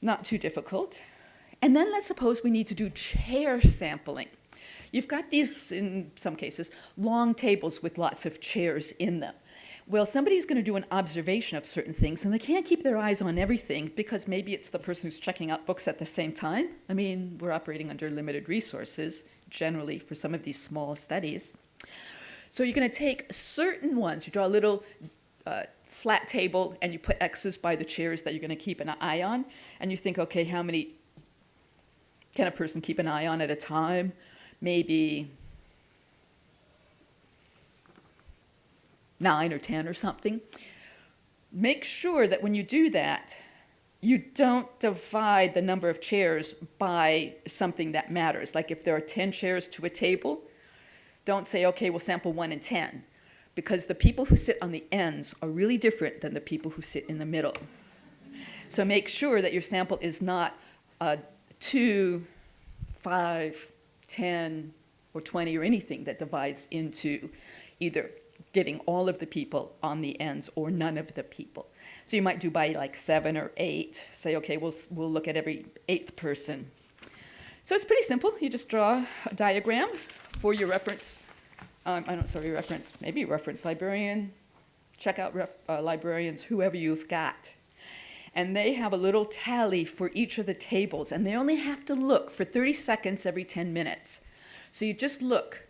Not too difficult. And then let's suppose we need to do chair sampling. You've got these, in some cases, long tables with lots of chairs in them. Well, somebody's going to do an observation of certain things, and they can't keep their eyes on everything because maybe it's the person who's checking out books at the same time. I mean, we're operating under limited resources, generally, for some of these small studies. So you're going to take certain ones. You draw a little flat table, and you put X's by the chairs that you're going to keep an eye on, and you think, okay, how many can a person keep an eye on at a time? Maybe 9 or 10 or something. Make sure that when you do that, you don't divide the number of chairs by something that matters. Like if there are 10 chairs to a table, don't say, okay, we'll sample 1 and 10, because the people who sit on the ends are really different than the people who sit in the middle. So make sure that your sample is not 2, 5, 10, or 20, or anything that divides into either getting all of the people on the ends or none of the people. So you might do by like 7 or 8. Say, okay, we'll look at every 8th person. So it's pretty simple. You just draw a diagram for your reference. Maybe reference librarian. Check out librarians, whoever you've got. And they have a little tally for each of the tables, and they only have to look for 30 seconds every 10 minutes. So you just look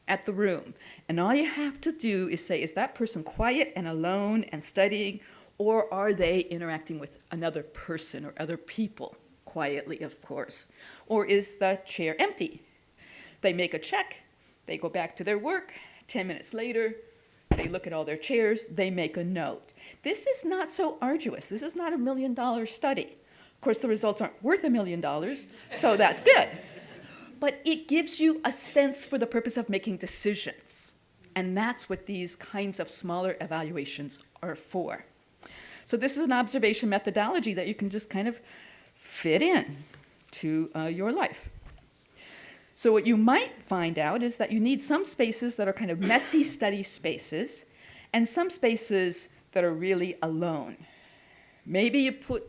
at the room, and all you have to do is say, is that person quiet and alone and studying, or are they interacting with another person or other people, quietly, of course? Or is the chair empty? They make a check, they go back to their work, 10 minutes later, they look at all their chairs, they make a note. This is not so arduous. This is not a $1 million study. Of course, the results aren't worth $1 million, so that's good. But it gives you a sense for the purpose of making decisions. And that's what these kinds of smaller evaluations are for. So this is an observation methodology that you can just kind of fit in to your life. So what you might find out is that you need some spaces that are kind of messy study spaces and some spaces that are really alone. Maybe you put,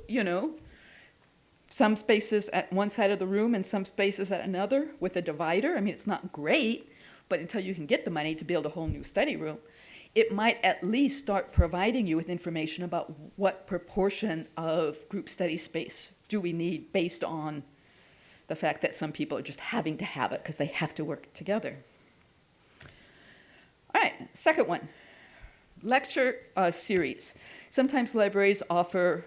some spaces at one side of the room and some spaces at another with a divider. I mean, it's not great, but until you can get the money to build a whole new study room, it might at least start providing you with information about what proportion of group study space do we need based on the fact that some people are just having to have it because they have to work together. All right, second one, lecture series. Sometimes libraries offer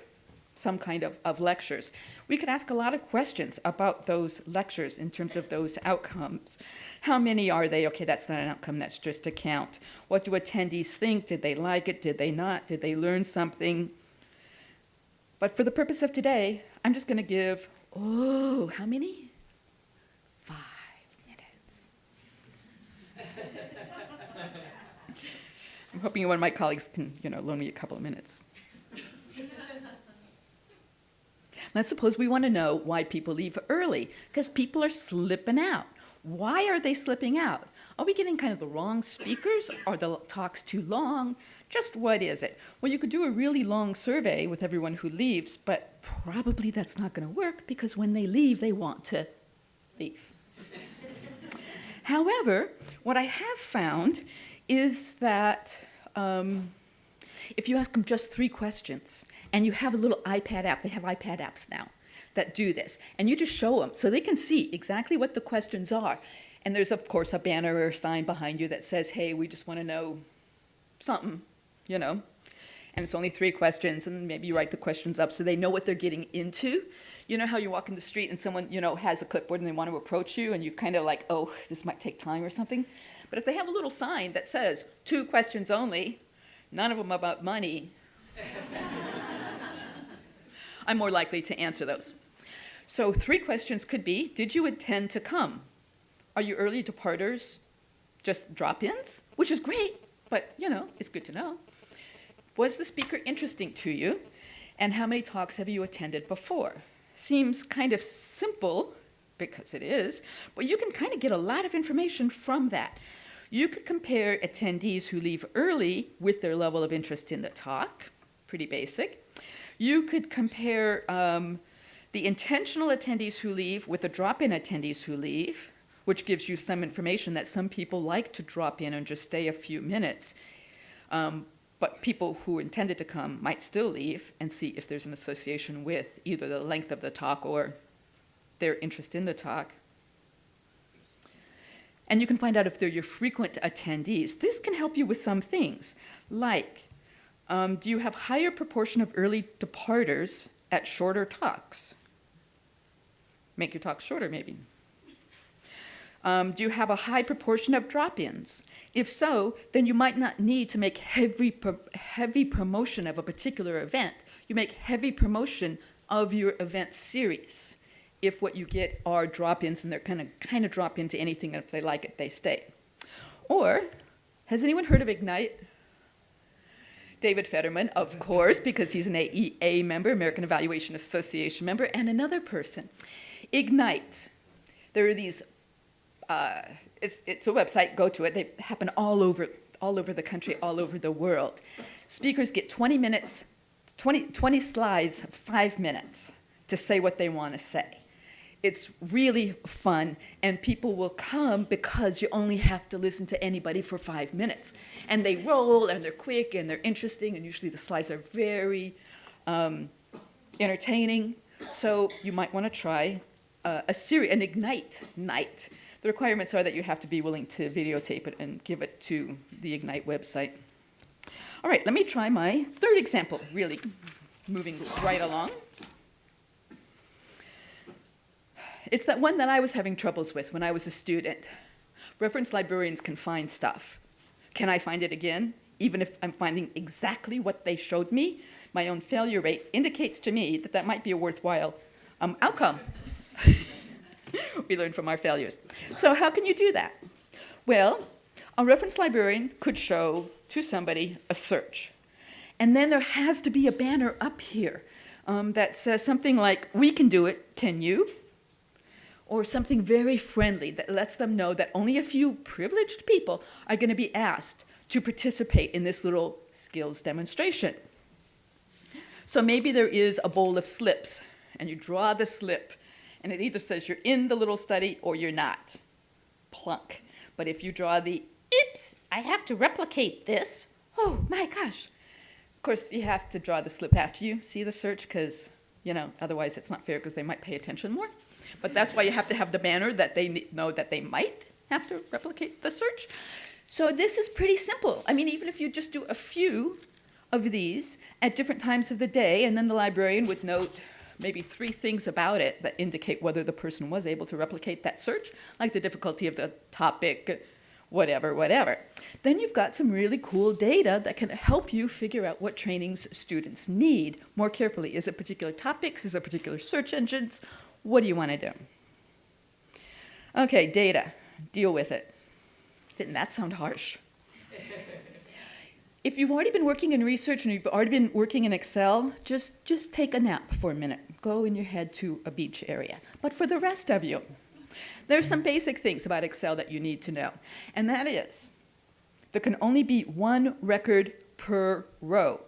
some kind of lectures. We could ask a lot of questions about those lectures in terms of those outcomes. How many are they? Okay, that's not an outcome, that's just a count. What do attendees think? Did they like it? Did they not? Did they learn something? But for the purpose of today, I'm just going to give, how many? 5 minutes. I'm hoping one of my colleagues can, loan me a couple of minutes. Let's suppose we want to know why people leave early, because people are slipping out. Why are they slipping out? Are we getting kind of the wrong speakers? Are the talks too long? Just what is it? Well, you could do a really long survey with everyone who leaves, but probably that's not going to work because when they leave, they want to leave. However, what I have found is that if you ask them just 3 questions, and you have a little iPad app, they have iPad apps now that do this, and you just show them so they can see exactly what the questions are. And there's, of course, a banner or a sign behind you that says, hey, we just want to know something, and it's only 3 questions, and maybe you write the questions up so they know what they're getting into. You know how you walk in the street and someone, has a clipboard and they want to approach you, and you kind of like, oh, this might take time or something. But if they have a little sign that says 2 questions only, none of them about money, I'm more likely to answer those. So 3 questions could be, did you intend to come? Are you early departers just drop-ins? Which is great, but it's good to know. Was the speaker interesting to you? And how many talks have you attended before? Seems kind of simple, because it is, but you can kind of get a lot of information from that. You could compare attendees who leave early with their level of interest in the talk, pretty basic. You could compare the intentional attendees who leave with the drop-in attendees who leave, which gives you some information that some people like to drop in and just stay a few minutes. But people who intended to come might still leave, and see if there's an association with either the length of the talk or their interest in the talk. And you can find out if they're your frequent attendees. This can help you with some things, like do you have higher proportion of early departers at shorter talks? Make your talks shorter, maybe. Do you have a high proportion of drop-ins? If so, then you might not need to make heavy promotion of a particular event. You make heavy promotion of your event series. If what you get are drop-ins and they're kind of drop into anything, and if they like it, they stay. Or, has anyone heard of Ignite? David Fetterman, of course, because he's an AEA member, American Evaluation Association member, and another person. Ignite. There are these, it's a website, go to it. They happen all over the country, all over the world. Speakers get 20 slides, 5 minutes to say what they want to say. It's really fun, and people will come because you only have to listen to anybody for 5 minutes. And they roll, and they're quick, and they're interesting, and usually the slides are very entertaining. So you might want to try an Ignite night. The requirements are that you have to be willing to videotape it and give it to the Ignite website. All right, let me try my third example, really moving right along. It's that one that I was having troubles with when I was a student. Reference librarians can find stuff. Can I find it again? Even if I'm finding exactly what they showed me, my own failure rate indicates to me that that might be a worthwhile outcome. We learn from our failures. So how can you do that? Well, a reference librarian could show to somebody a search. And then there has to be a banner up here that says something like, "We can do it, can you?" Or something very friendly that lets them know that only a few privileged people are going to be asked to participate in this little skills demonstration. So maybe there is a bowl of slips, and you draw the slip, and it either says you're in the little study or you're not. Plunk. But if you draw the, "Oops, I have to replicate this," oh my gosh. Of course, you have to draw the slip after you see the search, because, otherwise it's not fair, because they might pay attention more. But that's why you have to have the banner that they know that they might have to replicate the search. So this is pretty simple. I mean, even if you just do a few of these at different times of the day, and then the librarian would note maybe 3 things about it that indicate whether the person was able to replicate that search, like the difficulty of the topic, whatever. Then you've got some really cool data that can help you figure out what trainings students need more carefully. Is it particular topics? Is it particular search engines? What do you want to do? Okay, data. Deal with it. Didn't that sound harsh? If you've already been working in research and you've already been working in Excel, just take a nap for a minute. Go in your head to a beach area. But for the rest of you, there's some basic things about Excel that you need to know. And that is, there can only be 1 record per row.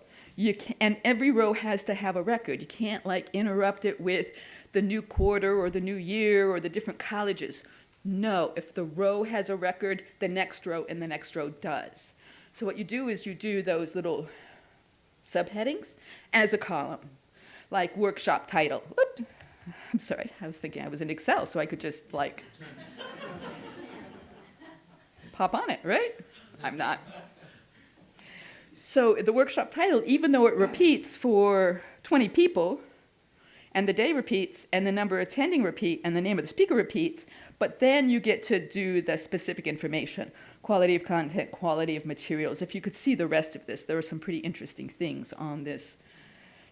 And every row has to have a record. You can't interrupt it with the new quarter or the new year or the different colleges. No, if the row has a record, the next row and the next row does. So what you do is you do those little subheadings as a column, like workshop title. Whoop. I'm sorry, I was thinking I was in Excel, so I could just pop on it, right? I'm not. So the workshop title, even though it repeats for 20 people, and the day repeats, and the number attending repeat, and the name of the speaker repeats, but then you get to do the specific information, quality of content, quality of materials. If you could see the rest of this, there are some pretty interesting things on this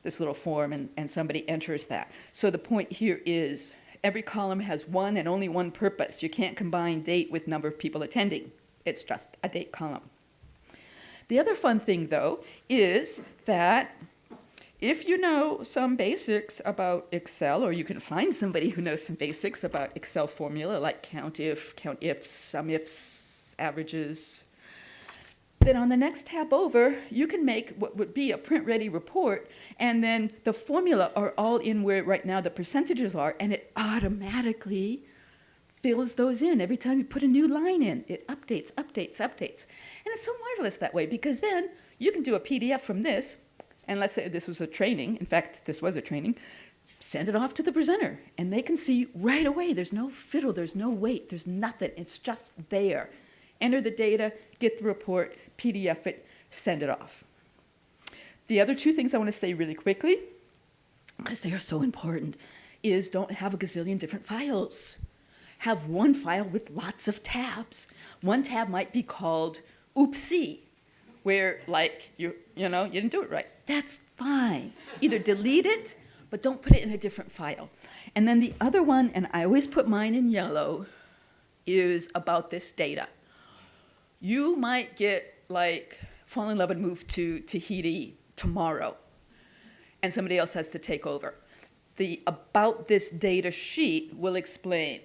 little form, and somebody enters that. So the point here is every column has one and only one purpose. You can't combine date with number of people attending. It's just a date column. The other fun thing, though, is that if you know some basics about Excel, or you can find somebody who knows some basics about Excel formula, like count ifs, sum ifs, averages, then on the next tab over, you can make what would be a print-ready report, and then the formula are all in where right now the percentages are, and it automatically fills those in. Every time you put a new line in, it updates. And it's so marvelous that way, because then you can do a PDF from this, and let's say this was a training, in fact, this was a training, send it off to the presenter, and they can see right away. There's no fiddle, there's no wait, there's nothing. It's just there. Enter the data, get the report, PDF it, send it off. The other 2 things I want to say really quickly, because they are so important, is don't have a gazillion different files. Have one file with lots of tabs. One tab might be called OOPC, where you didn't do it right. That's fine. Either delete it, but don't put it in a different file. And then the other one, and I always put mine in yellow, is about this data. You might fall in love and move to Tahiti tomorrow, and somebody else has to take over. The about this data sheet will explain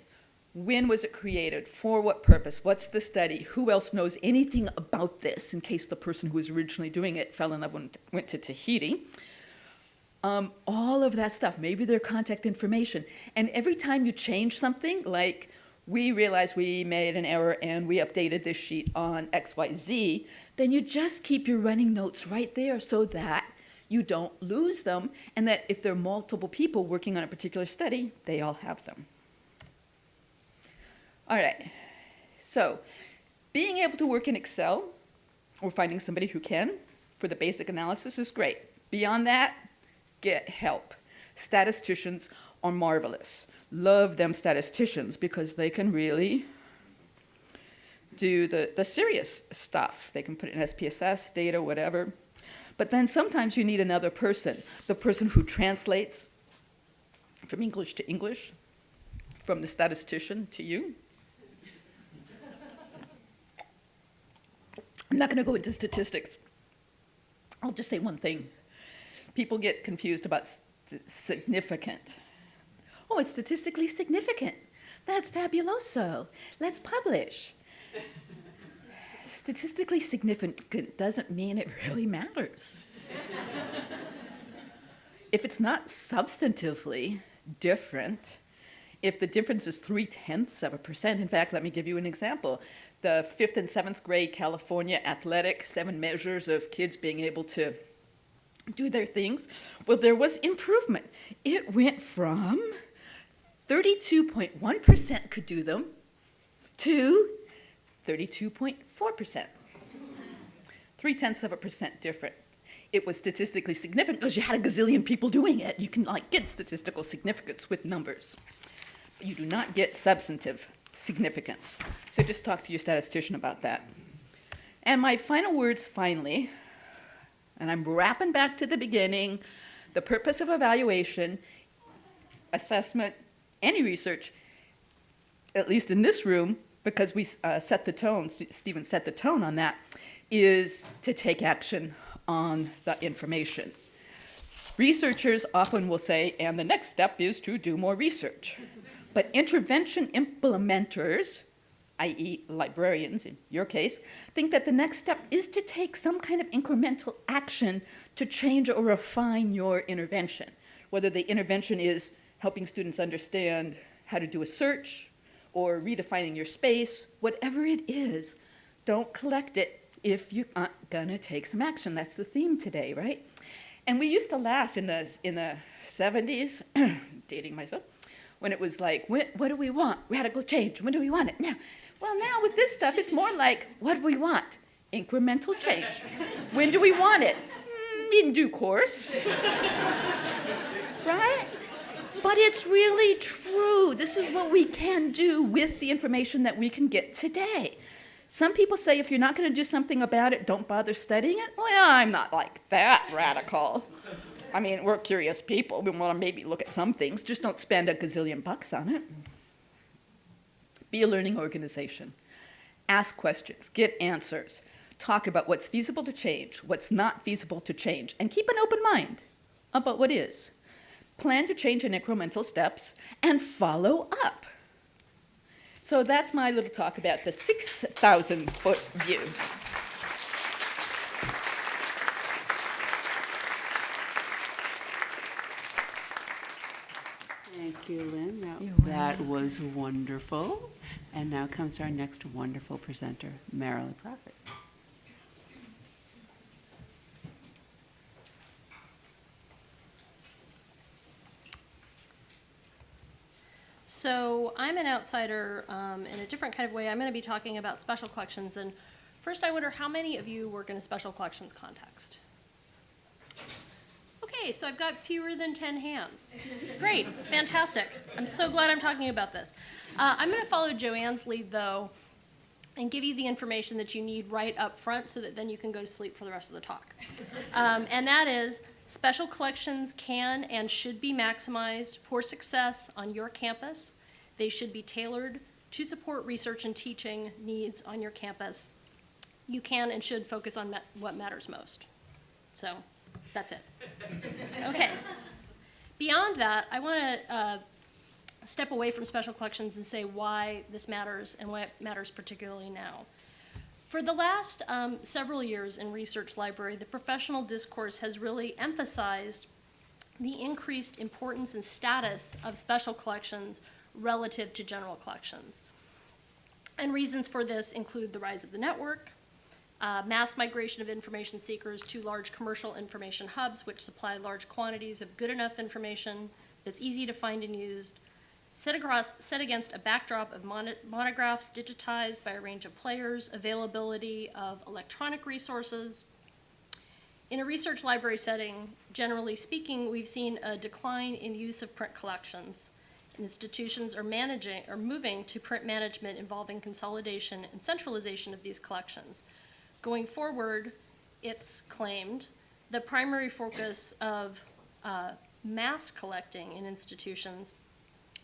when was it created, for what purpose, what's the study, who else knows anything about this in case the person who was originally doing it fell in love and went to Tahiti. All of that stuff, maybe their contact information. And every time you change something, like we realized we made an error and we updated this sheet on XYZ, then you just keep your running notes right there so that you don't lose them, and that if there are multiple people working on a particular study, they all have them. All right, so being able to work in Excel, or finding somebody who can, for the basic analysis is great. Beyond that, get help. Statisticians are marvelous. Love them statisticians, because they can really do the serious stuff. They can put it in SPSS, data, whatever. But then sometimes you need another person, the person who translates from English to English, from the statistician to you. I'm not going to go into statistics. I'll just say one thing. People get confused about significant. Oh, it's statistically significant. That's fabuloso. Let's publish. Statistically significant doesn't mean it really matters. If it's not substantively different, if the difference is 0.3%, in fact, let me give you an example. The 5th and 7th grade California athletic 7 measures of kids being able to do their things, well, there was improvement. It went from 32.1% could do them to 32.4%. 0.3% different. It was statistically significant because you had a gazillion people doing it. You can get statistical significance with numbers. But you do not get substantive significance. So just talk to your statistician about that. And my final words, finally, and I'm wrapping back to the beginning, the purpose of evaluation, assessment, any research, at least in this room, because we set the tone, Stephen set the tone on that, is to take action on the information. Researchers often will say, and the next step is to do more research. But intervention implementers, i.e. librarians in your case, think that the next step is to take some kind of incremental action to change or refine your intervention. Whether the intervention is helping students understand how to do a search or redefining your space, whatever it is, don't collect it if you aren't gonna take some action. That's the theme today, right? And we used to laugh in the 70s, dating myself, when it was like, what do we want? Radical change. When do we want it? Now. Well, now with this stuff, it's more like, what do we want? Incremental change. When do we want it? In due course. Right? But it's really true. This is what we can do with the information that we can get today. Some people say if you're not going to do something about it, don't bother studying it. Well, I'm not like that radical. I mean, we're curious people. We want to maybe look at some things. Just don't spend a gazillion bucks on it. Be a learning organization. Ask questions. Get answers. Talk about what's feasible to change, what's not feasible to change, and keep an open mind about what is. Plan to change in incremental steps and follow up. So that's my little talk about the 6,000-foot view. Thank you, Lynn. That was wonderful. And now comes our next wonderful presenter, Merrilee Proffitt. So I'm an outsider in a different kind of way. I'm going to be talking about special collections. And first, I wonder how many of you work in a special collections context? Okay, so I've got fewer than 10 hands. Great, fantastic. I'm so glad I'm talking about this. I'm going to follow Joanne's lead, though, and give you the information that you need right up front so that then you can go to sleep for the rest of the talk. And that is, special collections can and should be maximized for success on your campus. They should be tailored to support research and teaching needs on your campus. You can and should focus on what matters most. So that's it. Okay. Beyond that, I want to step away from special collections and say why this matters and why it matters particularly now. For the last several years in research library, the professional discourse has really emphasized the increased importance and status of special collections relative to general collections. And reasons for this include the rise of the network, mass migration of information seekers to large commercial information hubs, which supply large quantities of good enough information that's easy to find and used, set against a backdrop of monographs digitized by a range of players, availability of electronic resources. In a research library setting, generally speaking, we've seen a decline in use of print collections. Institutions are moving to print management involving consolidation and centralization of these collections. Going forward, it's claimed the primary focus of mass collecting in institutions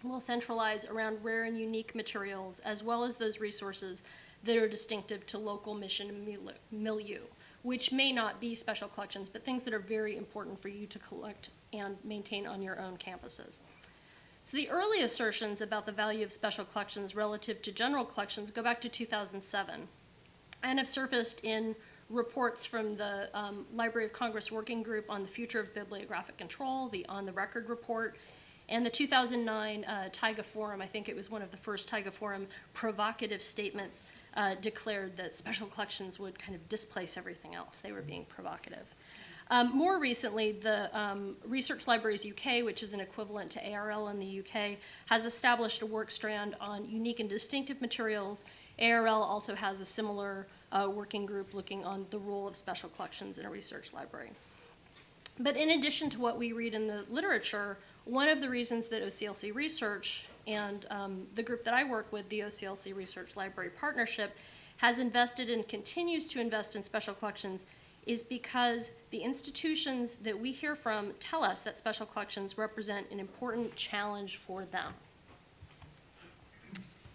will centralize around rare and unique materials, as well as those resources that are distinctive to local mission and milieu, which may not be special collections, but things that are very important for you to collect and maintain on your own campuses. So the early assertions about the value of special collections relative to general collections go back to 2007 and have surfaced in reports from the Library of Congress Working Group on the Future of Bibliographic Control, the On the Record report, and the 2009 Taiga Forum. I think it was one of the first Taiga Forum provocative statements declared that special collections would kind of displace everything else. They were being provocative. More recently, the Research Libraries UK, which is an equivalent to ARL in the UK, has established a work strand on unique and distinctive materials. ARL also has a similar working group looking on the role of special collections in a research library. But in addition to what we read in the literature, one of the reasons that OCLC Research and the group that I work with, the OCLC Research Library Partnership, has invested and continues to invest in special collections is because the institutions that we hear from tell us that special collections represent an important challenge for them.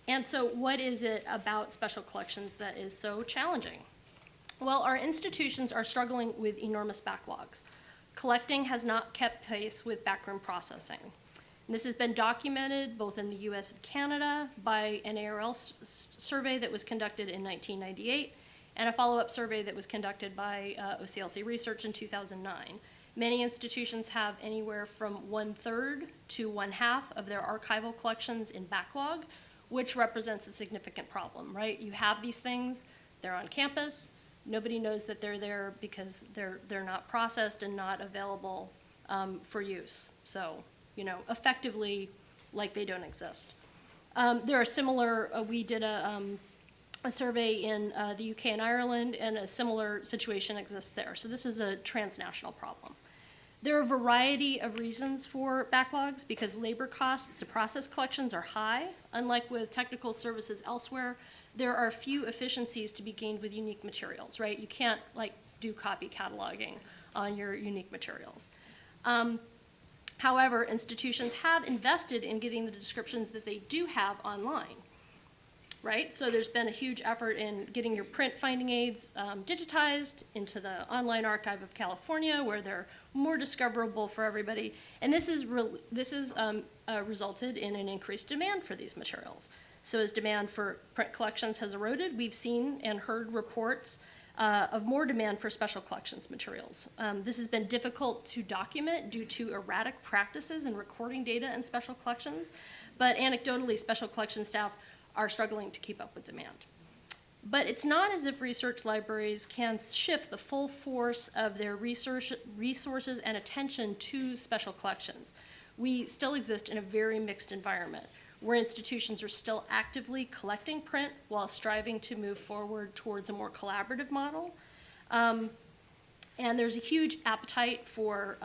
And so what is it about special collections that is so challenging? Well, our institutions are struggling with enormous backlogs. Collecting has not kept pace with backroom processing. And this has been documented both in the US and Canada by an ARL survey that was conducted in 1998 and a follow-up survey that was conducted by OCLC Research in 2009. Many institutions have anywhere from 1/3 to 1/2 of their archival collections in backlog, which represents a significant problem, right? You have these things, they're on campus, nobody knows that they're there because they're not processed and not available for use. So, effectively, like they don't exist. There are similar, we did a survey in the UK and Ireland, and a similar situation exists there. So this is a transnational problem. There are a variety of reasons for backlogs because labor costs to process collections are high. Unlike with technical services elsewhere, there are few efficiencies to be gained with unique materials, right? You can't do copy cataloging on your unique materials. However, institutions have invested in getting the descriptions that they do have online, right? So there's been a huge effort in getting your print finding aids digitized into the Online Archive of California, where they're more discoverable for everybody. And this has resulted in an increased demand for these materials. So as demand for print collections has eroded, we've seen and heard reports of more demand for special collections materials. This has been difficult to document due to erratic practices in recording data in special collections, but anecdotally, special collection staff are struggling to keep up with demand. But it's not as if research libraries can shift the full force of their resources and attention to special collections. We still exist in a very mixed environment, where institutions are still actively collecting print while striving to move forward towards a more collaborative model. And there's a huge appetite for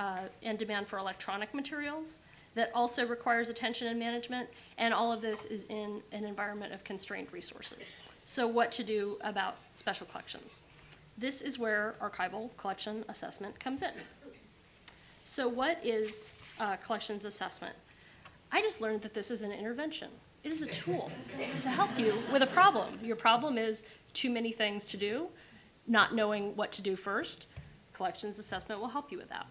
and demand for electronic materials that also requires attention and management, and all of this is in an environment of constrained resources. So what to do about special collections? This is where archival collection assessment comes in. So what is collections assessment? I just learned that this is an intervention. It is a tool to help you with a problem. Your problem is too many things to do, not knowing what to do first. Collections assessment will help you with that.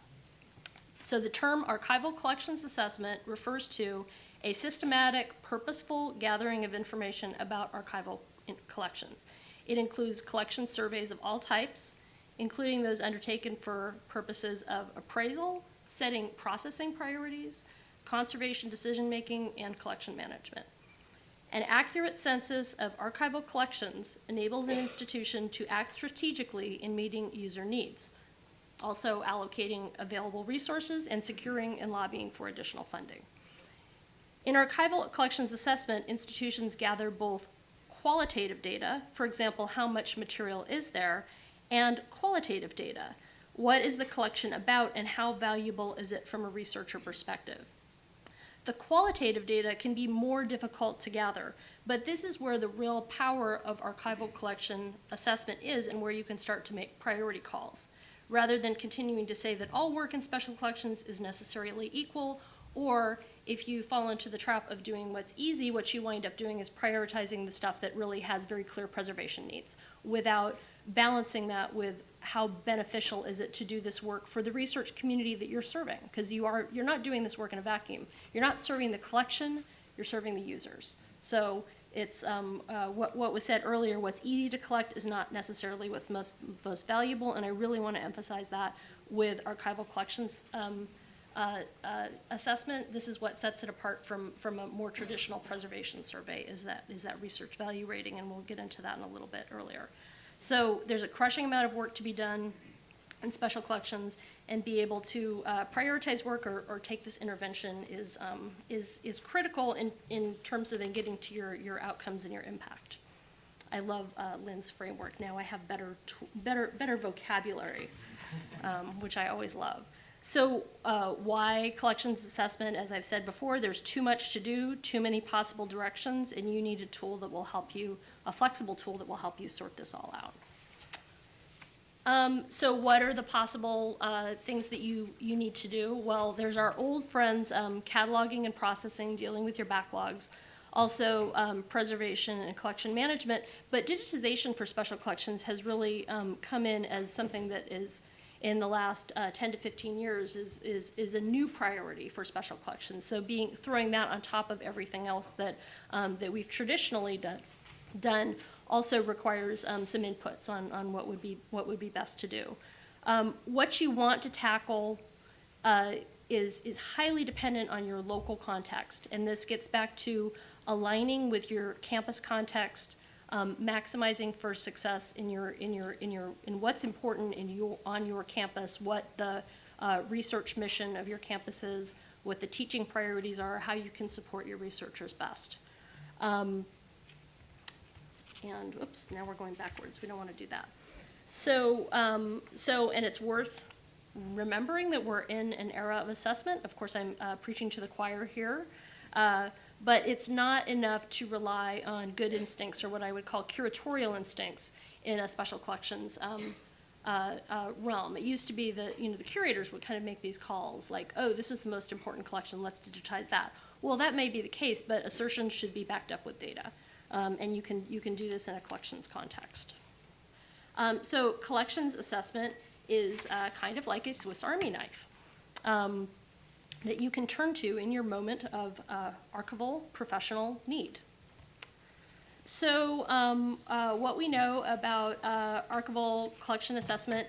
So the term archival collections assessment refers to a systematic, purposeful gathering of information about archival collections. It includes collection surveys of all types, including those undertaken for purposes of appraisal, setting processing priorities, conservation decision-making, and collection management. An accurate census of archival collections enables an institution to act strategically in meeting user needs, also allocating available resources and securing and lobbying for additional funding. In archival collections assessment, institutions gather both qualitative data, for example, how much material is there, and qualitative data. What is the collection about and how valuable is it from a researcher perspective? The qualitative data can be more difficult to gather, but this is where the real power of archival collection assessment is and where you can start to make priority calls, rather than continuing to say that all work in special collections is necessarily equal, or if you fall into the trap of doing what's easy, what you wind up doing is prioritizing the stuff that really has very clear preservation needs without balancing that with how beneficial is it to do this work for the research community that you're serving? Because you're not doing this work in a vacuum. You're not serving the collection, you're serving the users. So it's what was said earlier, what's easy to collect is not necessarily what's most valuable, and I really want to emphasize that with archival collections assessment. This is what sets it apart from a more traditional preservation survey, is that research value rating, and we'll get into that in a little bit earlier. So there's a crushing amount of work to be done in special collections, and be able to prioritize work or take this intervention is critical in terms of getting to your outcomes and your impact. I love Lynn's framework. Now I have better vocabulary, which I always love. So why collections assessment? As I've said before, there's too much to do, too many possible directions, and you need a tool that will help you, a flexible tool that will help you sort this all out. So what are the possible things that you need to do? Well, there's our old friends, cataloging and processing, dealing with your backlogs, also preservation and collection management, but digitization for special collections has really come in as something that is, in the last 10 to 15 years, is a new priority for special collections. So throwing that on top of everything else that we've traditionally done also requires some inputs on what would be best to do. What you want to tackle is highly dependent on your local context, and this gets back to aligning with your campus context, maximizing for success in what's important on your campus, what the research mission of your campus is, what the teaching priorities are, how you can support your researchers best. And oops, now we're going backwards. We don't want to do that. So and it's worth remembering that we're in an era of assessment. Of course, I'm preaching to the choir here. But it's not enough to rely on good instincts, or what I would call curatorial instincts, in a special collections realm. It used to be that the curators would kind of make these calls, like, oh, this is the most important collection, let's digitize that. Well, that may be the case, but assertions should be backed up with data, and you can do this in a collections context. So collections assessment is kind of like a Swiss Army knife. That you can turn to in your moment of archival professional need. So what we know about archival collection assessment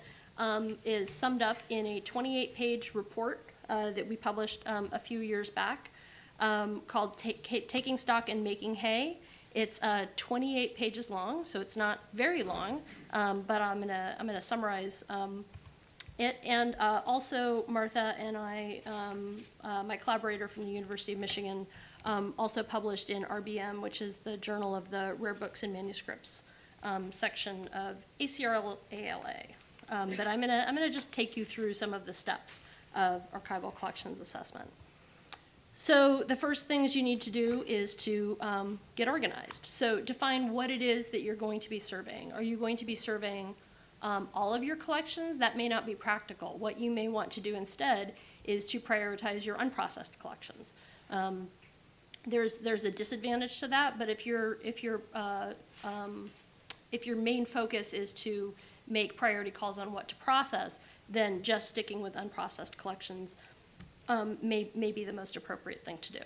is summed up in a 28-page report that we published a few years back called Taking Stock and Making Hay. It's 28 pages long, so it's not very long, but I'm gonna summarize it. And also Martha and I, my collaborator from the University of Michigan, also published in RBM, which is the Journal of the Rare Books and Manuscripts section of ACRL ALA. But I'm gonna just take you through some of the steps of archival collections assessment. So the first things you need to do is to get organized. So define what it is that you're going to be surveying. Are you going to be surveying all of your collections? That may not be practical. What you may want to do instead is to prioritize your unprocessed collections. There's a disadvantage to that, but if your main focus is to make priority calls on what to process, then just sticking with unprocessed collections may be the most appropriate thing to do.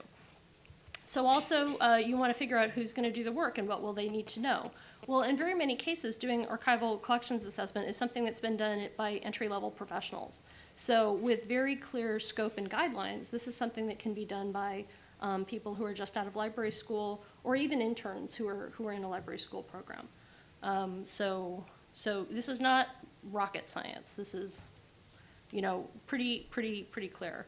So also, you want to figure out who's going to do the work and what will they need to know. Well, in very many cases, doing archival collections assessment is something that's been done by entry-level professionals. So with very clear scope and guidelines, this is something that can be done by people who are just out of library school, or even interns who are in a library school program. So this is not rocket science. This is, pretty clear.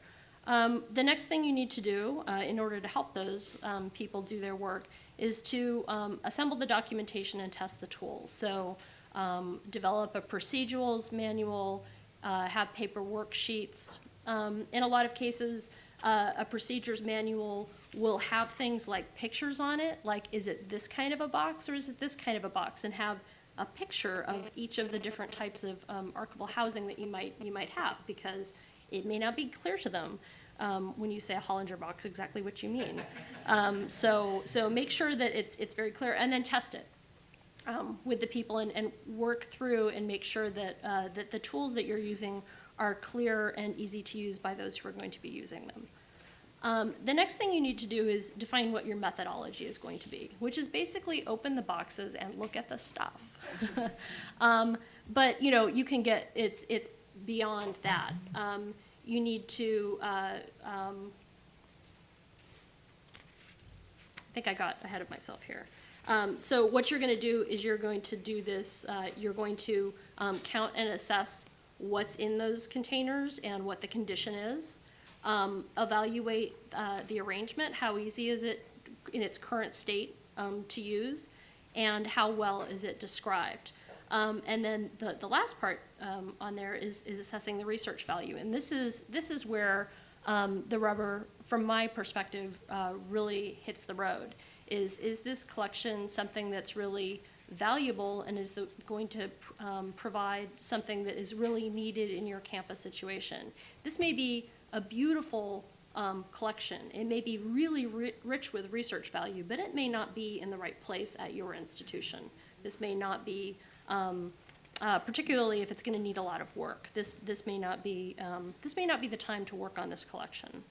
The next thing you need to do in order to help those people do their work is to assemble the documentation and test the tools. So develop a procedurals manual, have paper worksheets. In a lot of cases, a procedures manual will have things like pictures on it, like is it this kind of a box or is it this kind of a box, and have a picture of each of the different types of archival housing that you might have, because it may not be clear to them when you say a Hollinger box exactly what you mean. So make sure that it's very clear, and then test it. with the people and work through and make sure that, that the tools that you're using are clear and easy to use by those who are going to be using them. The next thing you need to do is define what your methodology is going to be, which is basically open the boxes and look at the stuff. But you can get, it's beyond that. You need to, I think I got ahead of myself here. So what you're going to do is you're going to do this, you're going to count and assess what's in those containers and what the condition is. Evaluate the arrangement, how easy is it in its current state to use, and how well is it described. And then the last part on there is assessing the research value. And this is where the rubber, from my perspective, really hits the road. Is this collection something that's really valuable and is going to provide something that is really needed in your campus situation? This may be a beautiful collection. It may be really rich with research value, but it may not be in the right place at your institution. This may not be, particularly if it's going to need a lot of work. This may not be the time to work on this collection.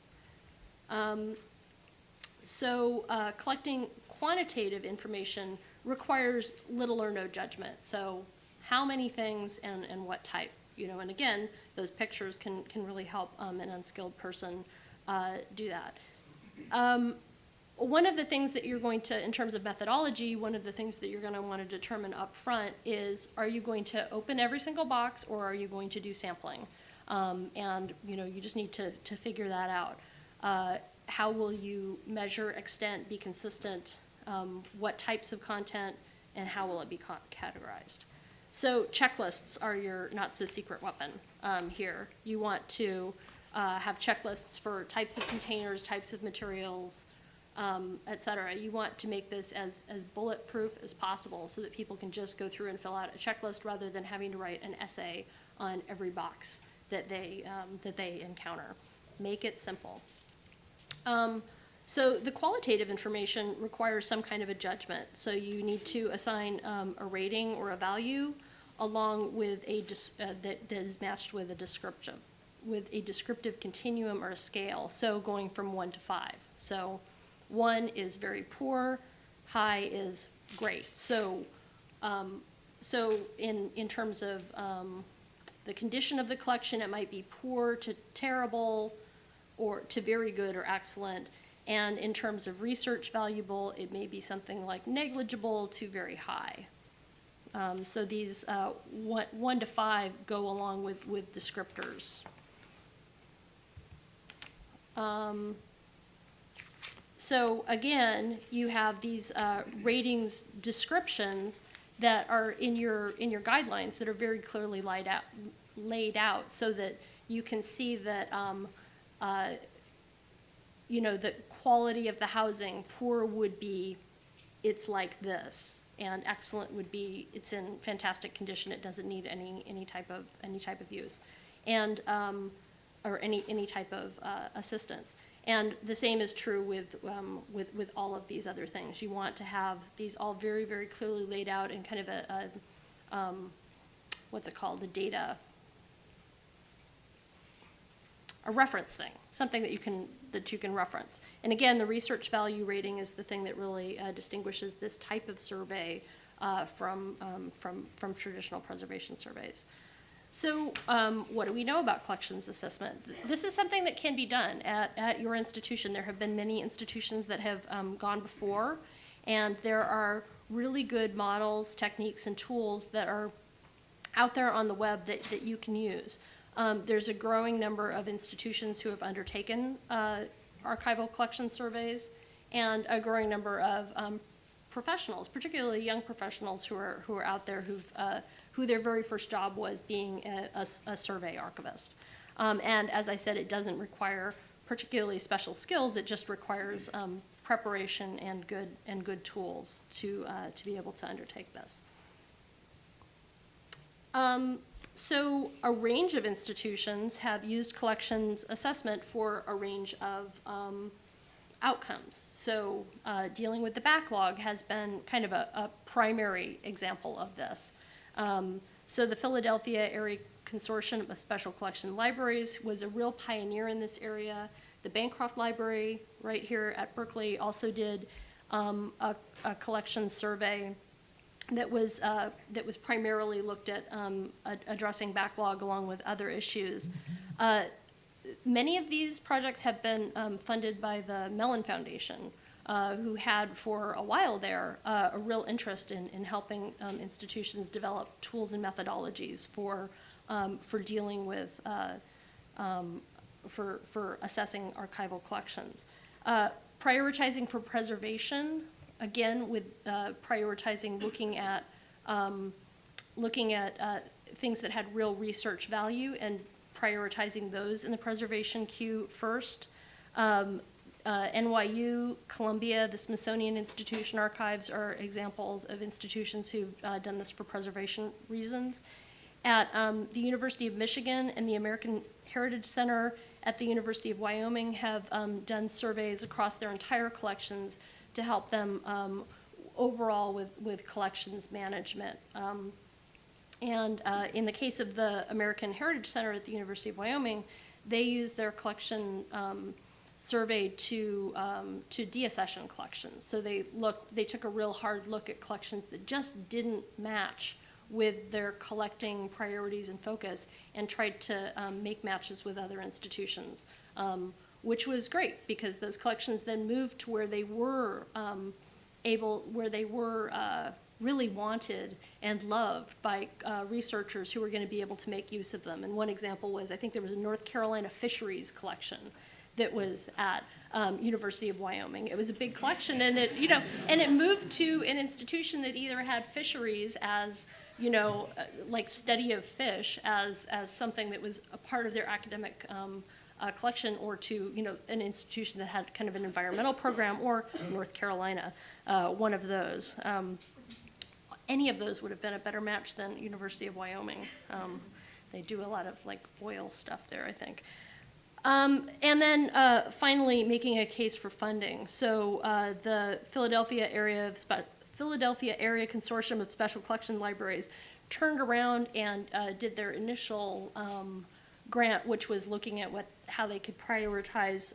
So collecting quantitative information requires little or no judgment. So how many things and what type, and again, those pictures can really help an unskilled person do that. One of the things that you're going to, in terms of methodology, one of the things that you're going to want to determine up front is, are you going to open every single box or are you going to do sampling? And you just need to figure that out. How will you measure extent, be consistent, what types of content, and how will it be categorized? So checklists are your not-so-secret weapon here. You want to have checklists for types of containers, types of materials, et cetera. You want to make this as bulletproof as possible so that people can just go through and fill out a checklist rather than having to write an essay on every box that they encounter. Make it simple. So the qualitative information requires some kind of a judgment. So you need to assign a rating or a value along with that is matched with a descriptive continuum or a scale. So going from 1 to 5. So 1 is very poor, high is great. So in terms of the condition of the collection, it might be poor to terrible, or to very good or excellent. And in terms of research valuable, it may be something like negligible to very high. So these 1 to 5 go along with descriptors. So again, you have these ratings descriptions that are in your guidelines that are very clearly laid out so that you can see that the quality of the housing, poor would be, it's like this, and excellent would be, it's in fantastic condition, it doesn't need any type of use, and or any type of assistance. And the same is true with all of these other things. You want to have these all very, very clearly laid out in kind of a what's it called, the data, a reference thing, something that you can reference. And again, the research value rating is the thing that really distinguishes this type of survey from traditional preservation surveys. So what do we know about collections assessment? This is something that can be done at your institution. There have been many institutions that have gone before, and there are really good models, techniques, and tools that are out there on the web that you can use. There's a growing number of institutions who have undertaken archival collection surveys, and a growing number of professionals, particularly young professionals who are out there who their very first job was being a survey archivist. And as I said, it doesn't require particularly special skills. It just requires preparation and good tools to be able to undertake this. So a range of institutions have used collections assessment for a range of outcomes. So dealing with the backlog has been kind of a primary example of this. So the Philadelphia Area Consortium of Special Collection Libraries was a real pioneer in this area. The Bancroft Library right here at Berkeley also did a collection survey that was primarily looked at addressing backlog along with other issues. Many of these projects have been funded by the Mellon Foundation, who had for a while there a real interest in helping institutions develop tools and methodologies for dealing with for assessing archival collections. Prioritizing for preservation, again with prioritizing looking at things that had real research value and prioritizing those in the preservation queue first. NYU, Columbia, the Smithsonian Institution archives are examples of institutions who've done this for preservation reasons. At the University of Michigan and the American Heritage Center at the University of Wyoming have done surveys across their entire collections to help them overall with collections management. And in the case of the American Heritage Center at the University of Wyoming, they use their collection survey to deaccession collections. So they took a real hard look at collections that just didn't match with their collecting priorities and focus, and tried to make matches with other institutions, which was great because those collections then moved to where they were really wanted and loved by researchers who were going to be able to make use of them. And one example was, I think there was a North Carolina fisheries collection that was at University of Wyoming. It was a big collection, and it moved to an institution that either had fisheries as like study of fish as something that was a part of their academic collection, or to an institution that had kind of an environmental program, or North Carolina, one of those. Any of those would have been a better match than University of Wyoming. They do a lot of like oil stuff there, I think. And then finally, making a case for funding. So the Philadelphia Area Consortium of Special Collection Libraries turned around and did their initial grant, which was looking at how they could prioritize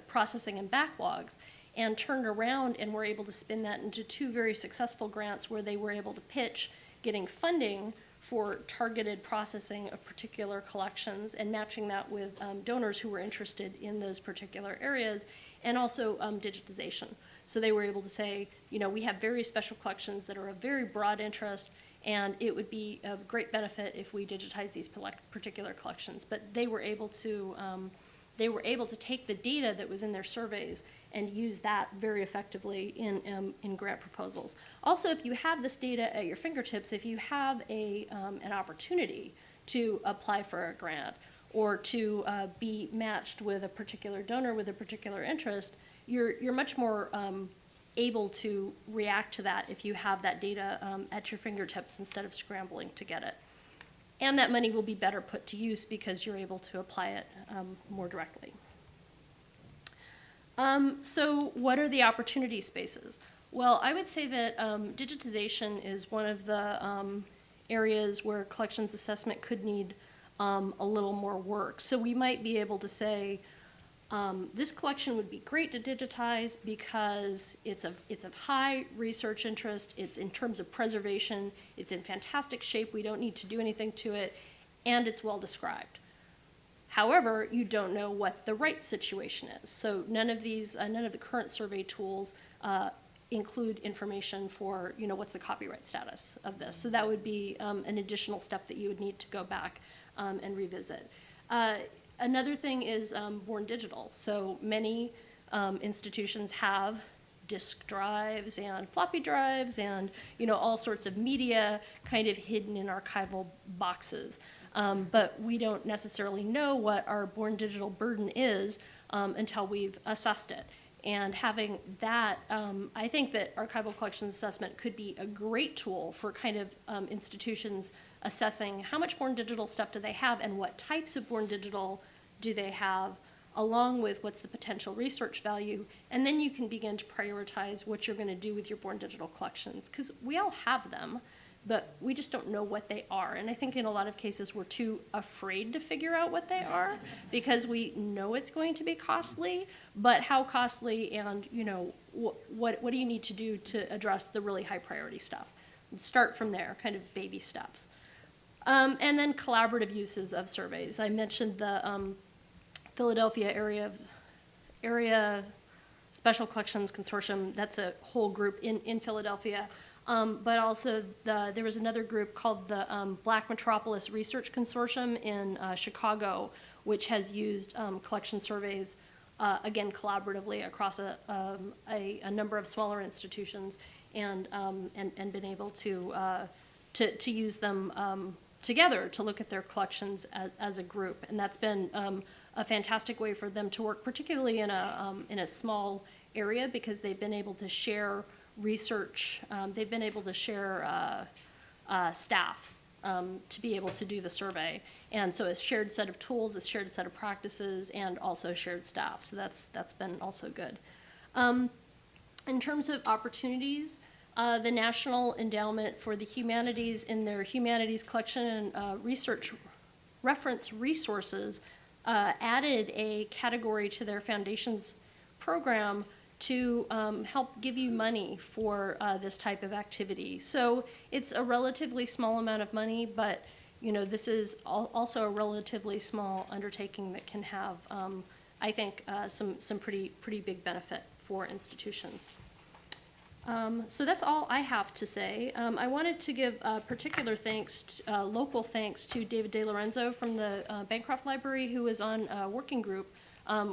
processing and backlogs, and turned around and were able to spin that into two very successful grants where they were able to pitch getting funding for targeted processing of particular collections and matching that with donors who were interested in those particular areas, and also digitization. So they were able to say, we have very special collections that are of very broad interest, and it would be of great benefit if we digitize these particular collections. But they were able to take the data that was in their surveys and use that very effectively in grant proposals. Also, if you have this data at your fingertips, if you have an opportunity to apply for a grant or to be matched with a particular donor with a particular interest, you're much more able to react to that if you have that data at your fingertips instead of scrambling to get it. And that money will be better put to use because you're able to apply it more directly. So what are the opportunity spaces? Well, I would say that digitization is one of the areas where collections assessment could need a little more work. So we might be able to say, this collection would be great to digitize because it's of high research interest, it's in terms of preservation, it's in fantastic shape, we don't need to do anything to it, and it's well described. However, you don't know what the rights situation is. So none of the current survey tools include information for, what's the copyright status of this. So that would be an additional step that you would need to go back and revisit. Another thing is born digital. So many institutions have disk drives and floppy drives and all sorts of media kind of hidden in archival boxes. But we don't necessarily know what our born digital burden is until we've assessed it. And having that, I think that archival collections assessment could be a great tool for kind of institutions assessing how much born digital stuff do they have and what types of born digital do they have, along with what's the potential research value, and then you can begin to prioritize what you're going to do with your born digital collections, because we all have them, but we just don't know what they are. And I think in a lot of cases we're too afraid to figure out what they are because we know it's going to be costly, but how costly, and what do you need to do to address the really high priority stuff? And start from there, kind of baby steps. And then collaborative uses of surveys. I mentioned the Philadelphia area Special Collections Consortium. That's a whole group in Philadelphia. But also there was another group called the Black Metropolis Research Consortium in Chicago, which has used collection surveys, again, collaboratively across a number of smaller institutions, and been able to use them together to look at their collections as a group. And that's been a fantastic way for them to work, particularly in a small area, because they've been able to share research. They've been able to share staff to be able to do the survey. And so it's shared set of tools, it's shared set of practices, and also shared staff. So that's been also good. In terms of opportunities, the National Endowment for the Humanities, in their Humanities Collection and Research Reference Resources, added a category to their foundation's program to help give you money for this type of activity. So it's a relatively small amount of money, but this is also a relatively small undertaking that can have, I think, some pretty big benefit for institutions. So that's all I have to say. I wanted to give particular thanks, local thanks, to David DeLorenzo from the Bancroft Library, who was on a working group,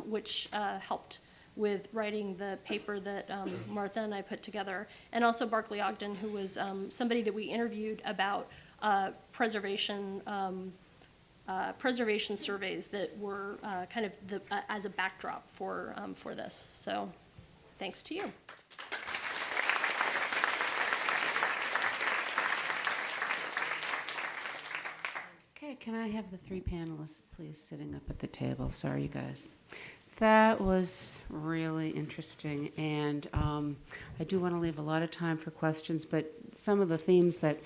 which helped with writing the paper that Martha and I put together, and also Berkeley Ogden, who was somebody that we interviewed about preservation surveys that were kind of as a backdrop for this. So, thanks to you. Okay, can I have the three panelists please sitting up at the table? Sorry, you guys. That was really interesting, and I do want to leave a lot of time for questions, but some of the themes that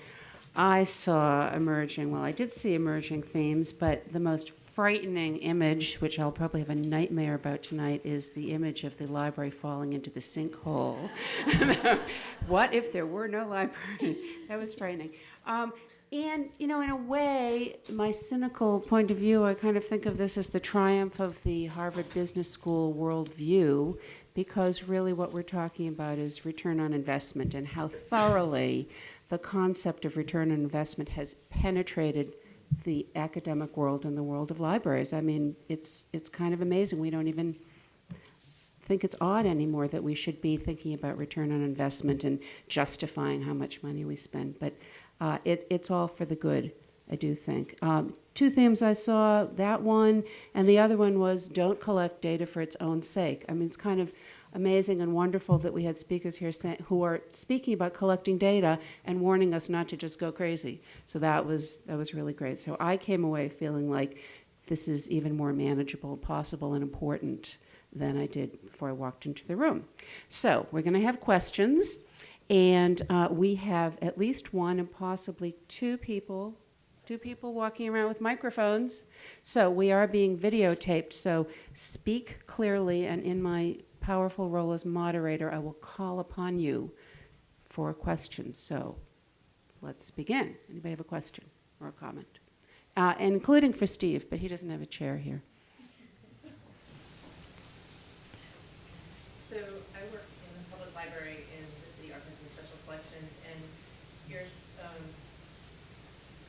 I saw emerging, well, I did see emerging themes, but the most frightening image, which I'll probably have a nightmare about tonight, is the image of the library falling into the sinkhole. What if there were no library? That was frightening. And, in a way, my cynical point of view, I kind of think of this as the triumph of the Harvard Business School worldview, because really what we're talking about is return on investment and how thoroughly the concept of return on investment has penetrated the academic world and the world of libraries. I mean, it's kind of amazing. We don't even think it's odd anymore that we should be thinking about return on investment and justifying how much money we spend. But it's all for the good, I do think. Two themes I saw, that one, and the other one was don't collect data for its own sake. I mean, it's kind of amazing and wonderful that we had speakers here who are speaking about collecting data and warning us not to just go crazy. So that was really great. So I came away feeling like this is even more manageable, possible, and important than I did before I walked into the room. So we're going to have questions. And we have at least one and possibly two people walking around with microphones. So we are being videotaped, so speak clearly, and in my powerful role as moderator, I will call upon you for questions. So let's begin. Anybody have a question or a comment? Including for Steve, but he doesn't have a chair here. So I work in the public library in the City Archives and Special Collections, and here's,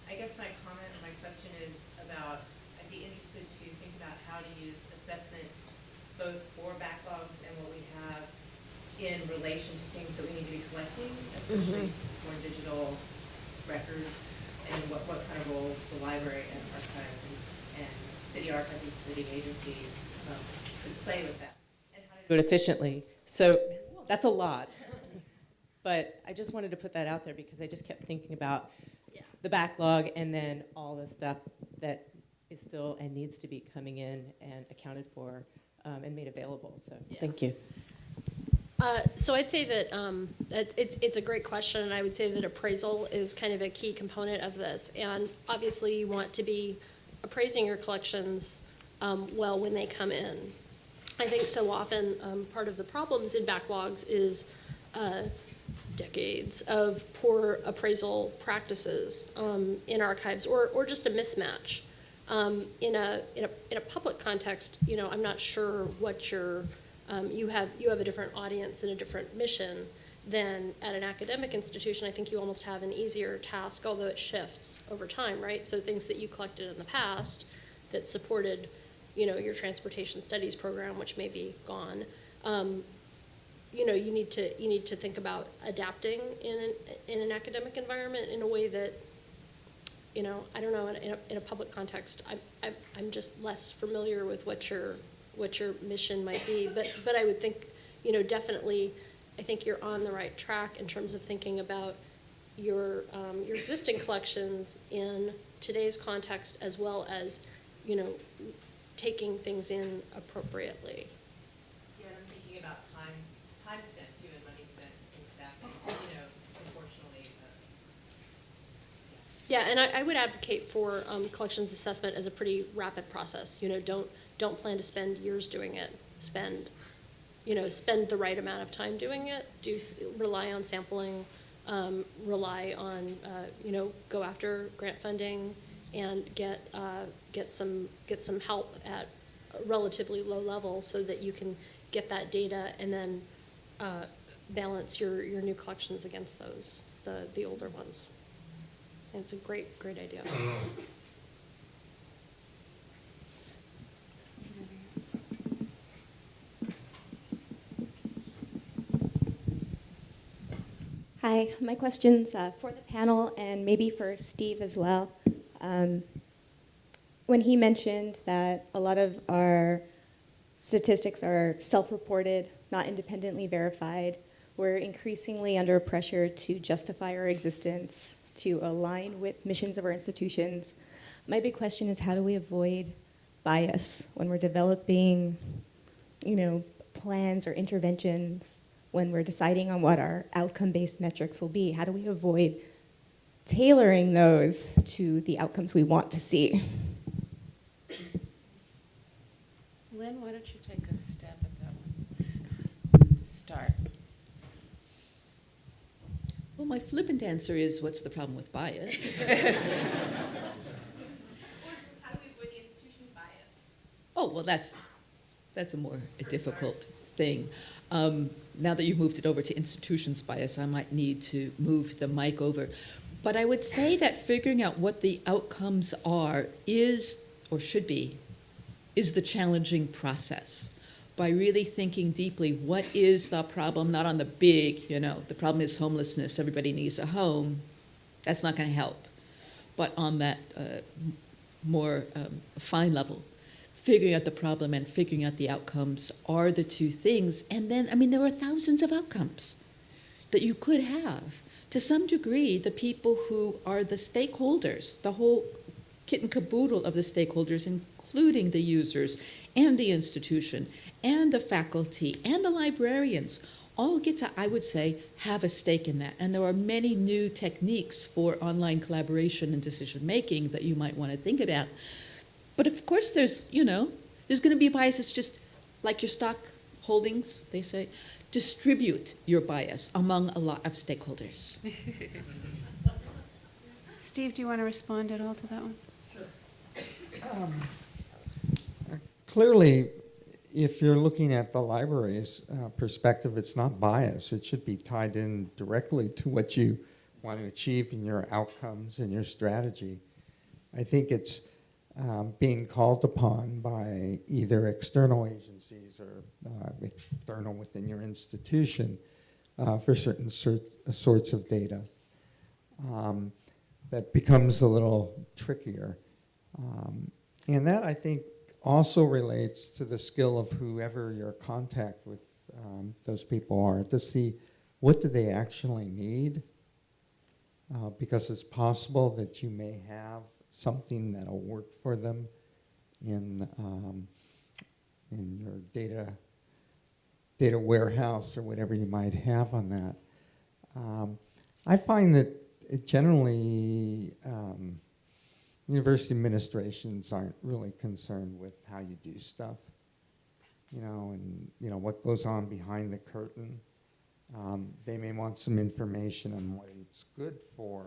I guess my comment or my question is about, I'd be interested to think about how to use assessment both for backlogs and what we have in relation to things that we need to be collecting, especially more digital records, and what kind of role the library and archives and city archives and city agencies could play with that. Do it efficiently. So that's a lot. But I just wanted to put that out there because I just kept thinking about the backlog and then all the stuff that is still and needs to be coming in and accounted for and made available. So Yeah. thank you. So I'd say that it's a great question, and I would say that appraisal is kind of a key component of this. And obviously, you want to be appraising your collections well when they come in. I think so often part of the problems in backlogs is decades of poor appraisal practices in archives, or just a mismatch. In a public context, I'm not sure what your you have a different audience and a different mission than at an academic institution. I think you almost have an easier task, although it shifts over time, right? So things that you collected in the past that supported, your transportation studies program, which may be gone. You need to think about adapting in an academic environment in a way that, I don't know, in a public context, I'm just less familiar with what your mission might be, but I would think, definitely, I think you're on the right track in terms of thinking about your existing collections in today's context, as well as, taking things in appropriately. Yeah, and I'm thinking about time spent too, and money spent in staffing, unfortunately. Yeah, and I would advocate for collections assessment as a pretty rapid process. Don't plan to spend years doing it. Spend the right amount of time doing it. Rely on sampling. Rely on go after grant funding, and get some help at a relatively low level so that you can get that data and then balance your new collections against those the older ones. And it's a great idea. Hi, my question's for the panel and maybe for Steve as well. When he mentioned that a lot of our statistics are self-reported, not independently verified, we're increasingly under pressure to justify our existence, to align with missions of our institutions. My big question is, how do we avoid bias when we're developing, plans or interventions, when we're deciding on what our outcome-based metrics will be? How do we avoid tailoring those to the outcomes we want to see? Lynn, why don't you take a stab at that one? Start. Well, my flippant answer is, what's the problem with bias? How do we avoid the institution's bias? Oh, well, that's a more difficult thing. Now that you've moved it over to institutions bias, I might need to move the mic over. But I would say that figuring out what the outcomes are is, or should be, is the challenging process. By really thinking deeply, what is the problem? Not on the big, the problem is homelessness, everybody needs a home. That's not going to help. But on that more fine level, figuring out the problem and figuring out the outcomes are the two things. And then, there are thousands of outcomes that you could have. To some degree, the people who are the stakeholders, the whole kit and caboodle of the stakeholders, including the users and the institution and the faculty and the librarians, all get to, I would say, have a stake in that. And there are many new techniques for online collaboration and decision-making that you might want to think about. But of course, there's going to be bias. It's just like your stock holdings, they say, distribute your bias among a lot of stakeholders. Steve, do you want to respond at all to that one? Clearly, if you're looking at the library's perspective, it's not bias. It should be tied in directly to what you want to achieve in your outcomes and your strategy. I think it's being called upon by either external agencies or external within your institution for certain sorts of data. That becomes a little trickier. And that, I think, also relates to the skill of whoever your contact with those people are, to see what do they actually need, because it's possible that you may have something that'll work for them in in your data warehouse or whatever you might have on that. I find that generally university administrations aren't really concerned with how you do stuff, and what goes on behind the curtain. They may want some information on what it's good for,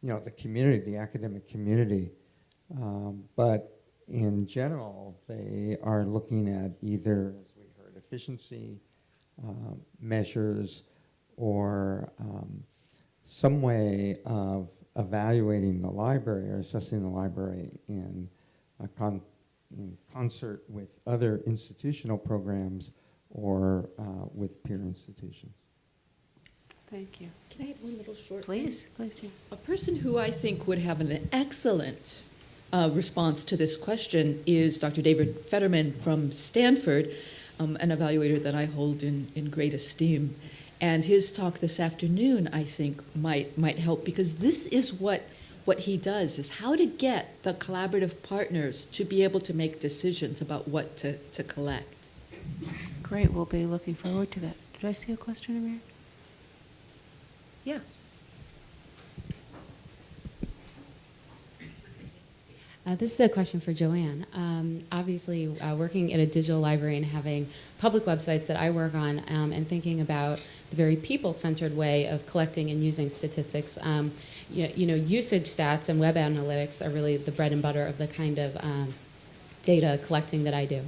the community, the academic community. But in general, they are looking at either, as we heard, efficiency measures or some way of evaluating the library or assessing the library in concert with other institutional programs or with peer institutions. Thank you. Can I have one little short? Please, please. Yeah. A person who I think would have an excellent response to this question is Dr. David Fetterman from Stanford, an evaluator that I hold in great esteem. And his talk this afternoon, I think, might help, because this is what he does, is how to get the collaborative partners to be able to make decisions about what to collect. Great, we'll be looking forward to that. Did I see a question, Amir? Yeah. This is a question for Joanne. Obviously, working at a digital library and having public websites that I work on, and thinking about the very people-centered way of collecting and using statistics, usage stats and web analytics are really the bread and butter of the kind of data collecting that I do.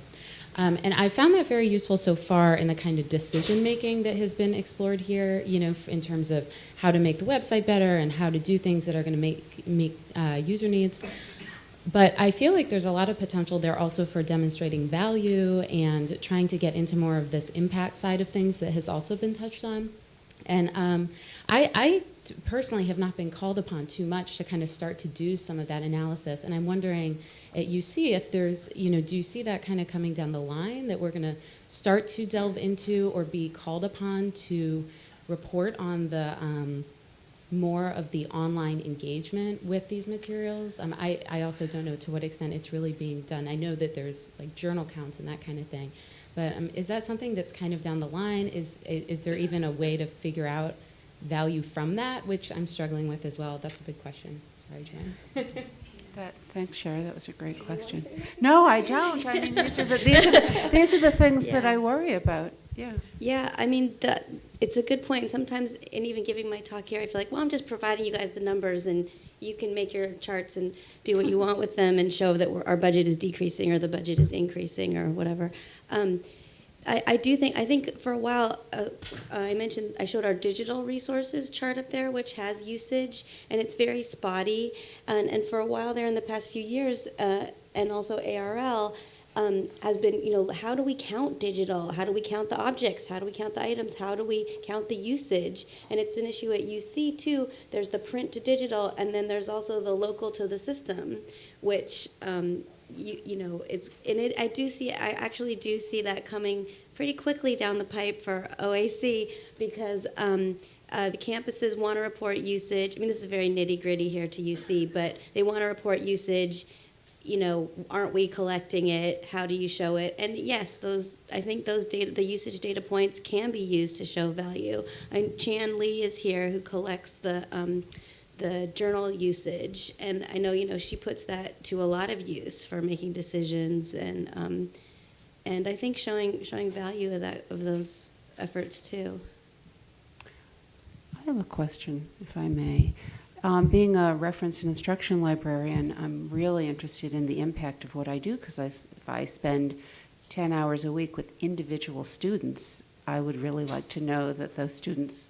And I found that very useful so far in the kind of decision-making that has been explored here, in terms of how to make the website better and how to do things that are going to meet user needs. But I feel like there's a lot of potential there also for demonstrating value and trying to get into more of this impact side of things that has also been touched on. And I personally have not been called upon too much to kind of start to do some of that analysis. And I'm wondering at UC if there's, do you see that kind of coming down the line that we're going to start to delve into or be called upon to report on the more of the online engagement with these materials? I also don't know to what extent it's really being done. I know that there's like journal counts and that kind of thing, but is that something that's kind of down the line? Is there even a way to figure out value from that, which I'm struggling with as well? That's a big question. Sorry, Joanne. Thanks, Sherry. That was a great question. No, I don't. I mean, these are the things that I worry about. Yeah. Yeah, I mean, it's a good point. Sometimes, in even giving my talk here, I feel like, well, I'm just providing you guys the numbers, and you can make your charts and do what you want with them and show that our budget is decreasing or the budget is increasing or whatever. I think for a while, I showed our digital resources chart up there, which has usage, and it's very spotty. And for a while there in the past few years, and also ARL, has been, how do we count digital? How do we count the objects? How do we count the items? How do we count the usage? And it's an issue at UC too. There's the print to digital, and then there's also the local to the system, which I actually do see that coming pretty quickly down the pipe for OAC, because the campuses want to report usage. I mean, this is very nitty gritty here to UC, but they want to report usage. Aren't we collecting it? How do you show it? And yes, I think those data, the usage data points, can be used to show value. And Chan Lee is here, who collects the journal usage, and I know she puts that to a lot of use for making decisions, and I think showing value of those efforts too. I have a question, if I may. Being a reference and instruction librarian, I'm really interested in the impact of what I do, because if I spend 10 hours a week with individual students, I would really like to know that those students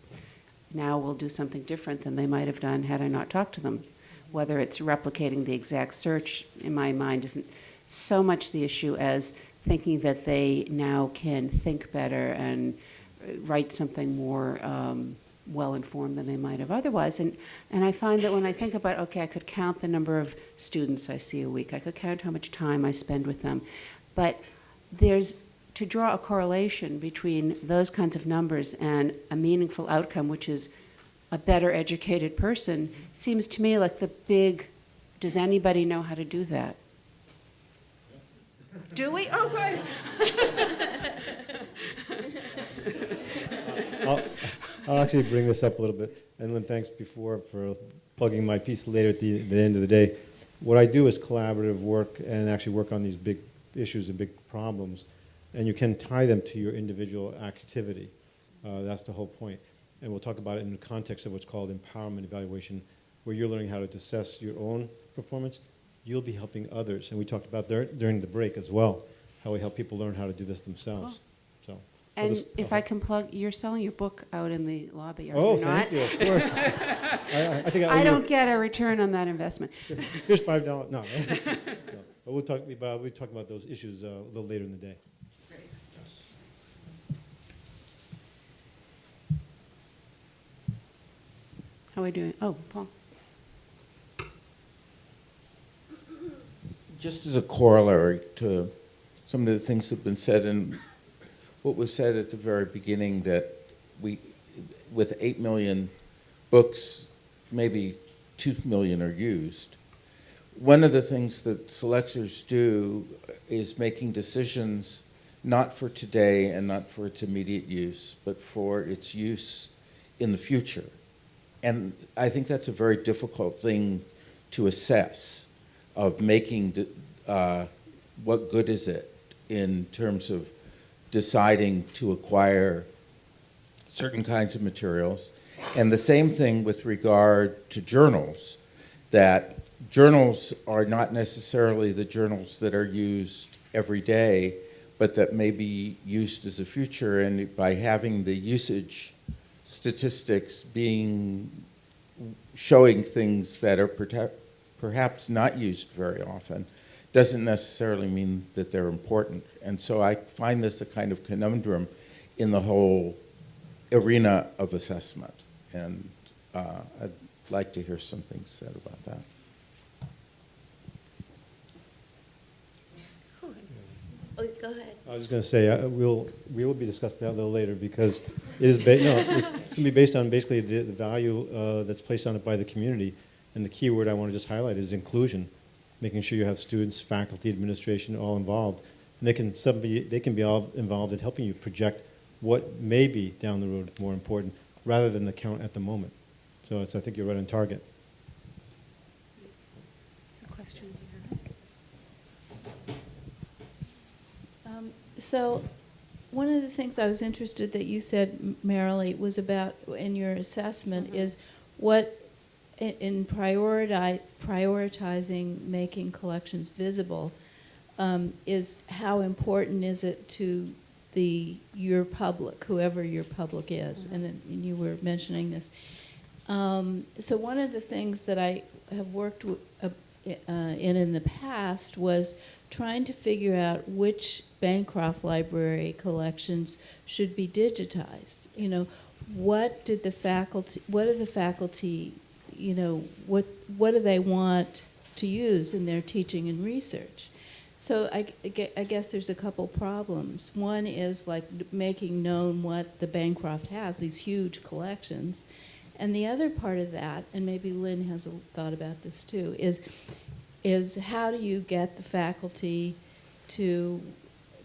now will do something different than they might have done had I not talked to them. Whether it's replicating the exact search, in my mind, isn't so much the issue as thinking that they now can think better and write something more well-informed than they might have otherwise. And I find that when I think about, okay, I could count the number of students I see a week, I could count how much time I spend with them, but to draw a correlation between those kinds of numbers and a meaningful outcome, which is a better educated person, seems to me like does anybody know how to do that? Do we? Oh, good. I'll actually bring this up a little bit. And Lynn, thanks before for plugging my piece later at the end of the day. What I do is collaborative work and actually work on these big issues and big problems. And you can tie them to your individual activity. That's the whole point. And we'll talk about it in the context of what's called empowerment evaluation, where you're learning how to assess your own performance. You'll be helping others. And we talked about during the break as well, how we help people learn how to do this themselves. So. And if I can plug, you're selling your book out in the lobby, are you not? Thank you, of course. I think I don't get a return on that investment. Here's $5. No. No. But we'll talk about those issues a little later in the day. How are we doing? Oh, Paul. Just as a corollary to some of the things that have been said, and what was said at the very beginning, that with 8 million books, maybe 2 million are used. One of the things that selectors do is making decisions not for today and not for its immediate use, but for its use in the future. And I think that's a very difficult thing to assess, of making what good is it in terms of deciding to acquire certain kinds of materials. And the same thing with regard to journals, that journals are not necessarily the journals that are used every day, but that may be used as a future, and by having the usage statistics showing things that are perhaps not used very often doesn't necessarily mean that they're important. And so I find this a kind of conundrum in the whole arena of assessment. And I'd like to hear some things said about that. Oh, go ahead. I was going to say, we will be discussing that a little later, because it is it's going to be based on basically the value that's placed on it by the community. And the key word I want to just highlight is inclusion, making sure you have students, faculty, administration all involved. And they can be all involved in helping you project what may be down the road more important, rather than the count at the moment. So I think you're right on target. Question. So one of the things I was interested that you said, Merrilee, was about in your assessment is what in prioritizing making collections visible is how important is it to your public, whoever your public is, and you were mentioning this. So one of the things that I have worked in the past was trying to figure out which Bancroft Library collections should be digitized. You know, what do the faculty, you know, what do they want to use in their teaching and research? So I guess there's a couple problems. One is like making known what the Bancroft has, these huge collections. And the other part of that, and maybe Lynn has a thought about this too, is how do you get the faculty to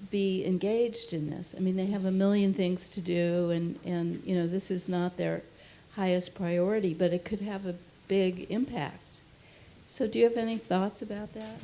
be engaged in this? I mean, they have a million things to do, and you know, this is not their highest priority, but it could have a big impact. So do you have any thoughts about that?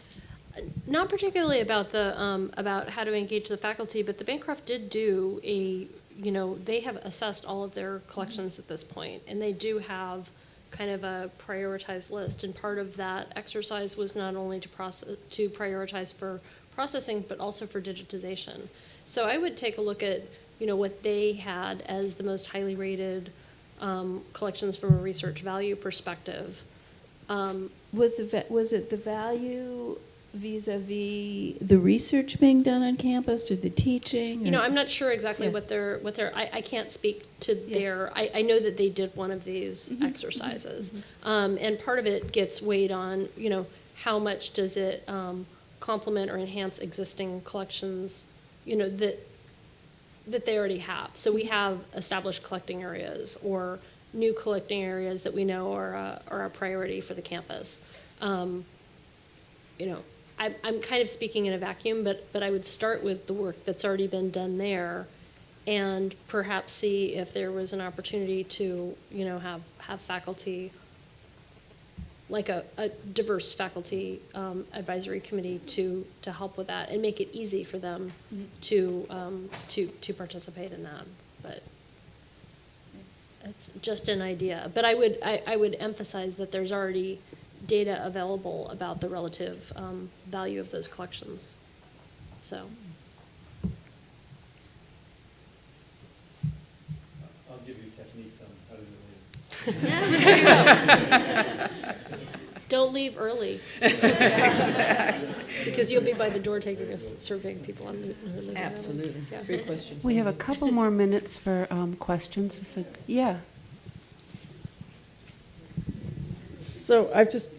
Not particularly about about how to engage the faculty, but the Bancroft did do they have assessed all of their collections at this point, and they do have kind of a prioritized list, and part of that exercise was not only to prioritize for processing, but also for digitization. So I would take a look at, what they had as the most highly rated collections from a research value perspective. Was it the value vis-a-vis the research being done on campus or the teaching? I'm not sure exactly what their I can't speak to their, I know that they did one of these exercises. And part of it gets weighed on, how much does it complement or enhance existing collections, that they already have. So we have established collecting areas or new collecting areas that we know are a priority for the campus. I'm kind of speaking in a vacuum, but I would start with the work that's already been done there and perhaps see if there was an opportunity to, have faculty, like a diverse faculty advisory committee to help with that and make it easy for them to participate in that. But it's just an idea. But I would emphasize that there's already data available about the relative value of those collections. So. I'll give you techniques on how to do it. Don't leave early. Because you'll be by the door taking us, surveying people on the. Absolutely. Yeah. Great questions. We have a couple more minutes for questions. So, yeah. So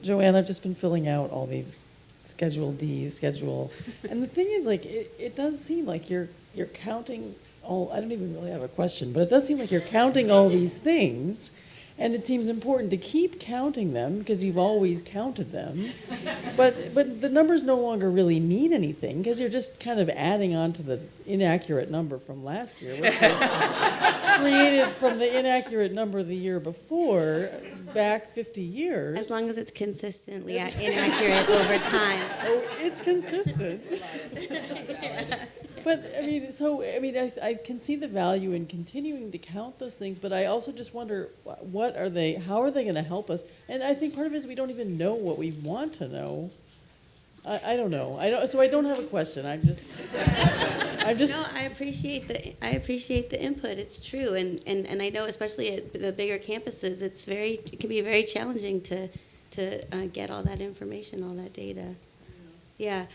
Joanne, I've just been filling out all these Schedule D, and the thing is, like, it does seem like you're counting all, I don't even really have a question, but it does seem like you're counting all these things, and it seems important to keep counting them because you've always counted them, but the numbers no longer really mean anything because you're just kind of adding on to the inaccurate number from last year, which was created from the inaccurate number the year before, back 50 years. As long as it's consistently inaccurate over time. Oh, it's consistent. But, I can see the value in continuing to count those things, but I also just wonder, how are they going to help us? And I think part of it is we don't even know what we want to know. I don't know. So I don't have a question. I'm just. No, I appreciate the input. It's true, and I know especially at the bigger campuses, it can be very challenging to get all that information, all that data. Yeah,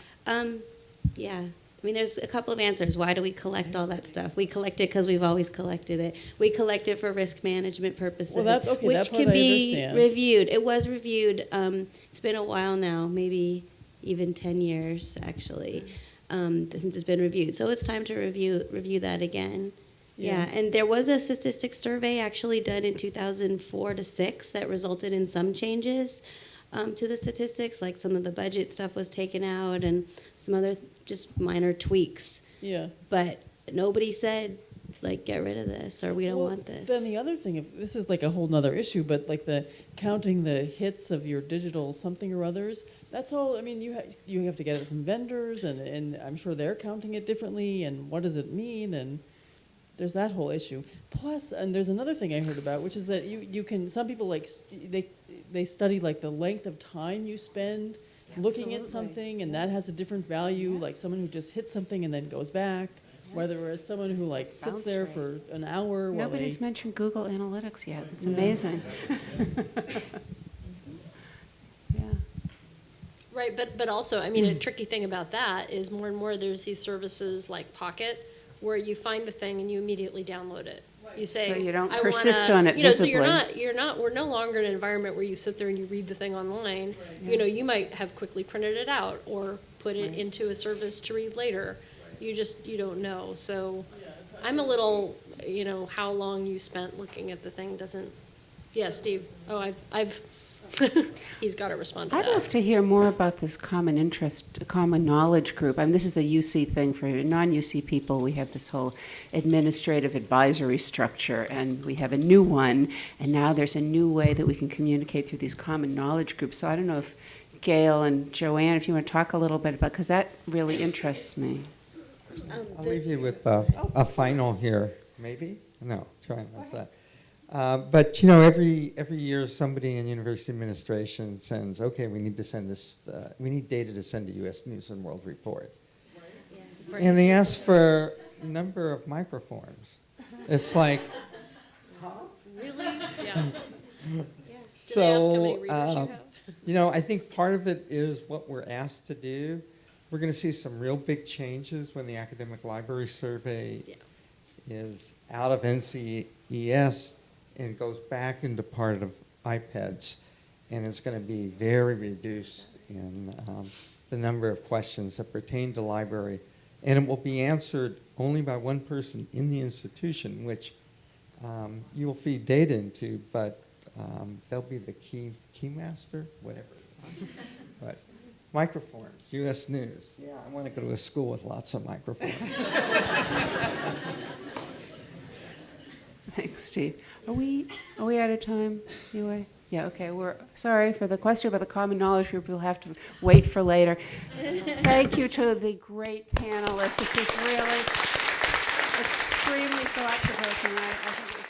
yeah. I mean, there's a couple of answers. Why do we collect all that stuff? We collect it because we've always collected it. We collect it for risk management purposes, which can be reviewed. It was reviewed. It's been a while now, maybe even 10 years, actually, since it's been reviewed. So it's time to review that again. Yeah, and there was a statistics survey actually done in 2004 to 6 that resulted in some changes to the statistics, like some of the budget stuff was taken out and some other just minor tweaks. Yeah. But nobody said, like, get rid of this or we don't want this. Then the other thing, if this is like a whole nother issue, but like the counting the hits of your digital something or others, that's all. I mean, you have to get it from vendors, and I'm sure they're counting it differently. And what does it mean? And there's that whole issue. Plus, and there's another thing I heard about, which is that you can. Some people they study like the length of time you spend looking at something, and that has a different value. Like someone who just hits something and then goes back. Whereas someone who like sits there for an hour. Nobody's mentioned Google Analytics yet. It's amazing. Yeah. Right, but also, I mean, a tricky thing about that is more and more there's these services like Pocket where you find the thing and you immediately download it. You say, So you don't I persist wanna, on it So visibly. we're no longer in an environment where you sit there and you read the thing online. You might have quickly printed it out or put it into a service to read later. You don't know. So I'm a little, how long you spent looking at the thing doesn't, yeah, Steve. Oh, I've he's got to respond to I'd that. love to hear more about this common interest, common knowledge group. I mean, this is a UC thing. For non-UC people, we have this whole administrative advisory structure, and we have a new one, and now there's a new way that we can communicate through these common knowledge groups. So I don't know if Gail and Joanne, if you want to talk a little bit about, because that really interests me. I'll leave you with a final here, maybe? No, try and miss that. But every year somebody in university administration sends, okay, we need to send this, we need data to send to U.S. News and World Report. Right. And they ask for a number of microforms. It's like, Really? Yeah. So, I think part of it is what we're asked to do. We're going to see some real big changes when the academic library survey is out of NCES and goes back into part of iPads, and it's going to be very reduced in the number of questions that pertain to library, and it will be answered only by one person in the institution, which you will feed data into, but they'll be the key master, whatever. But Microforms, U.S. News. Yeah, I want to go to a school with lots of microforms. Thanks, Steve. Are we out of time anyway? Yeah, okay. We're sorry for the question about the common knowledge group. We'll have to wait for later. Thank you to the great panelists. This is really extremely thought-provoking. I think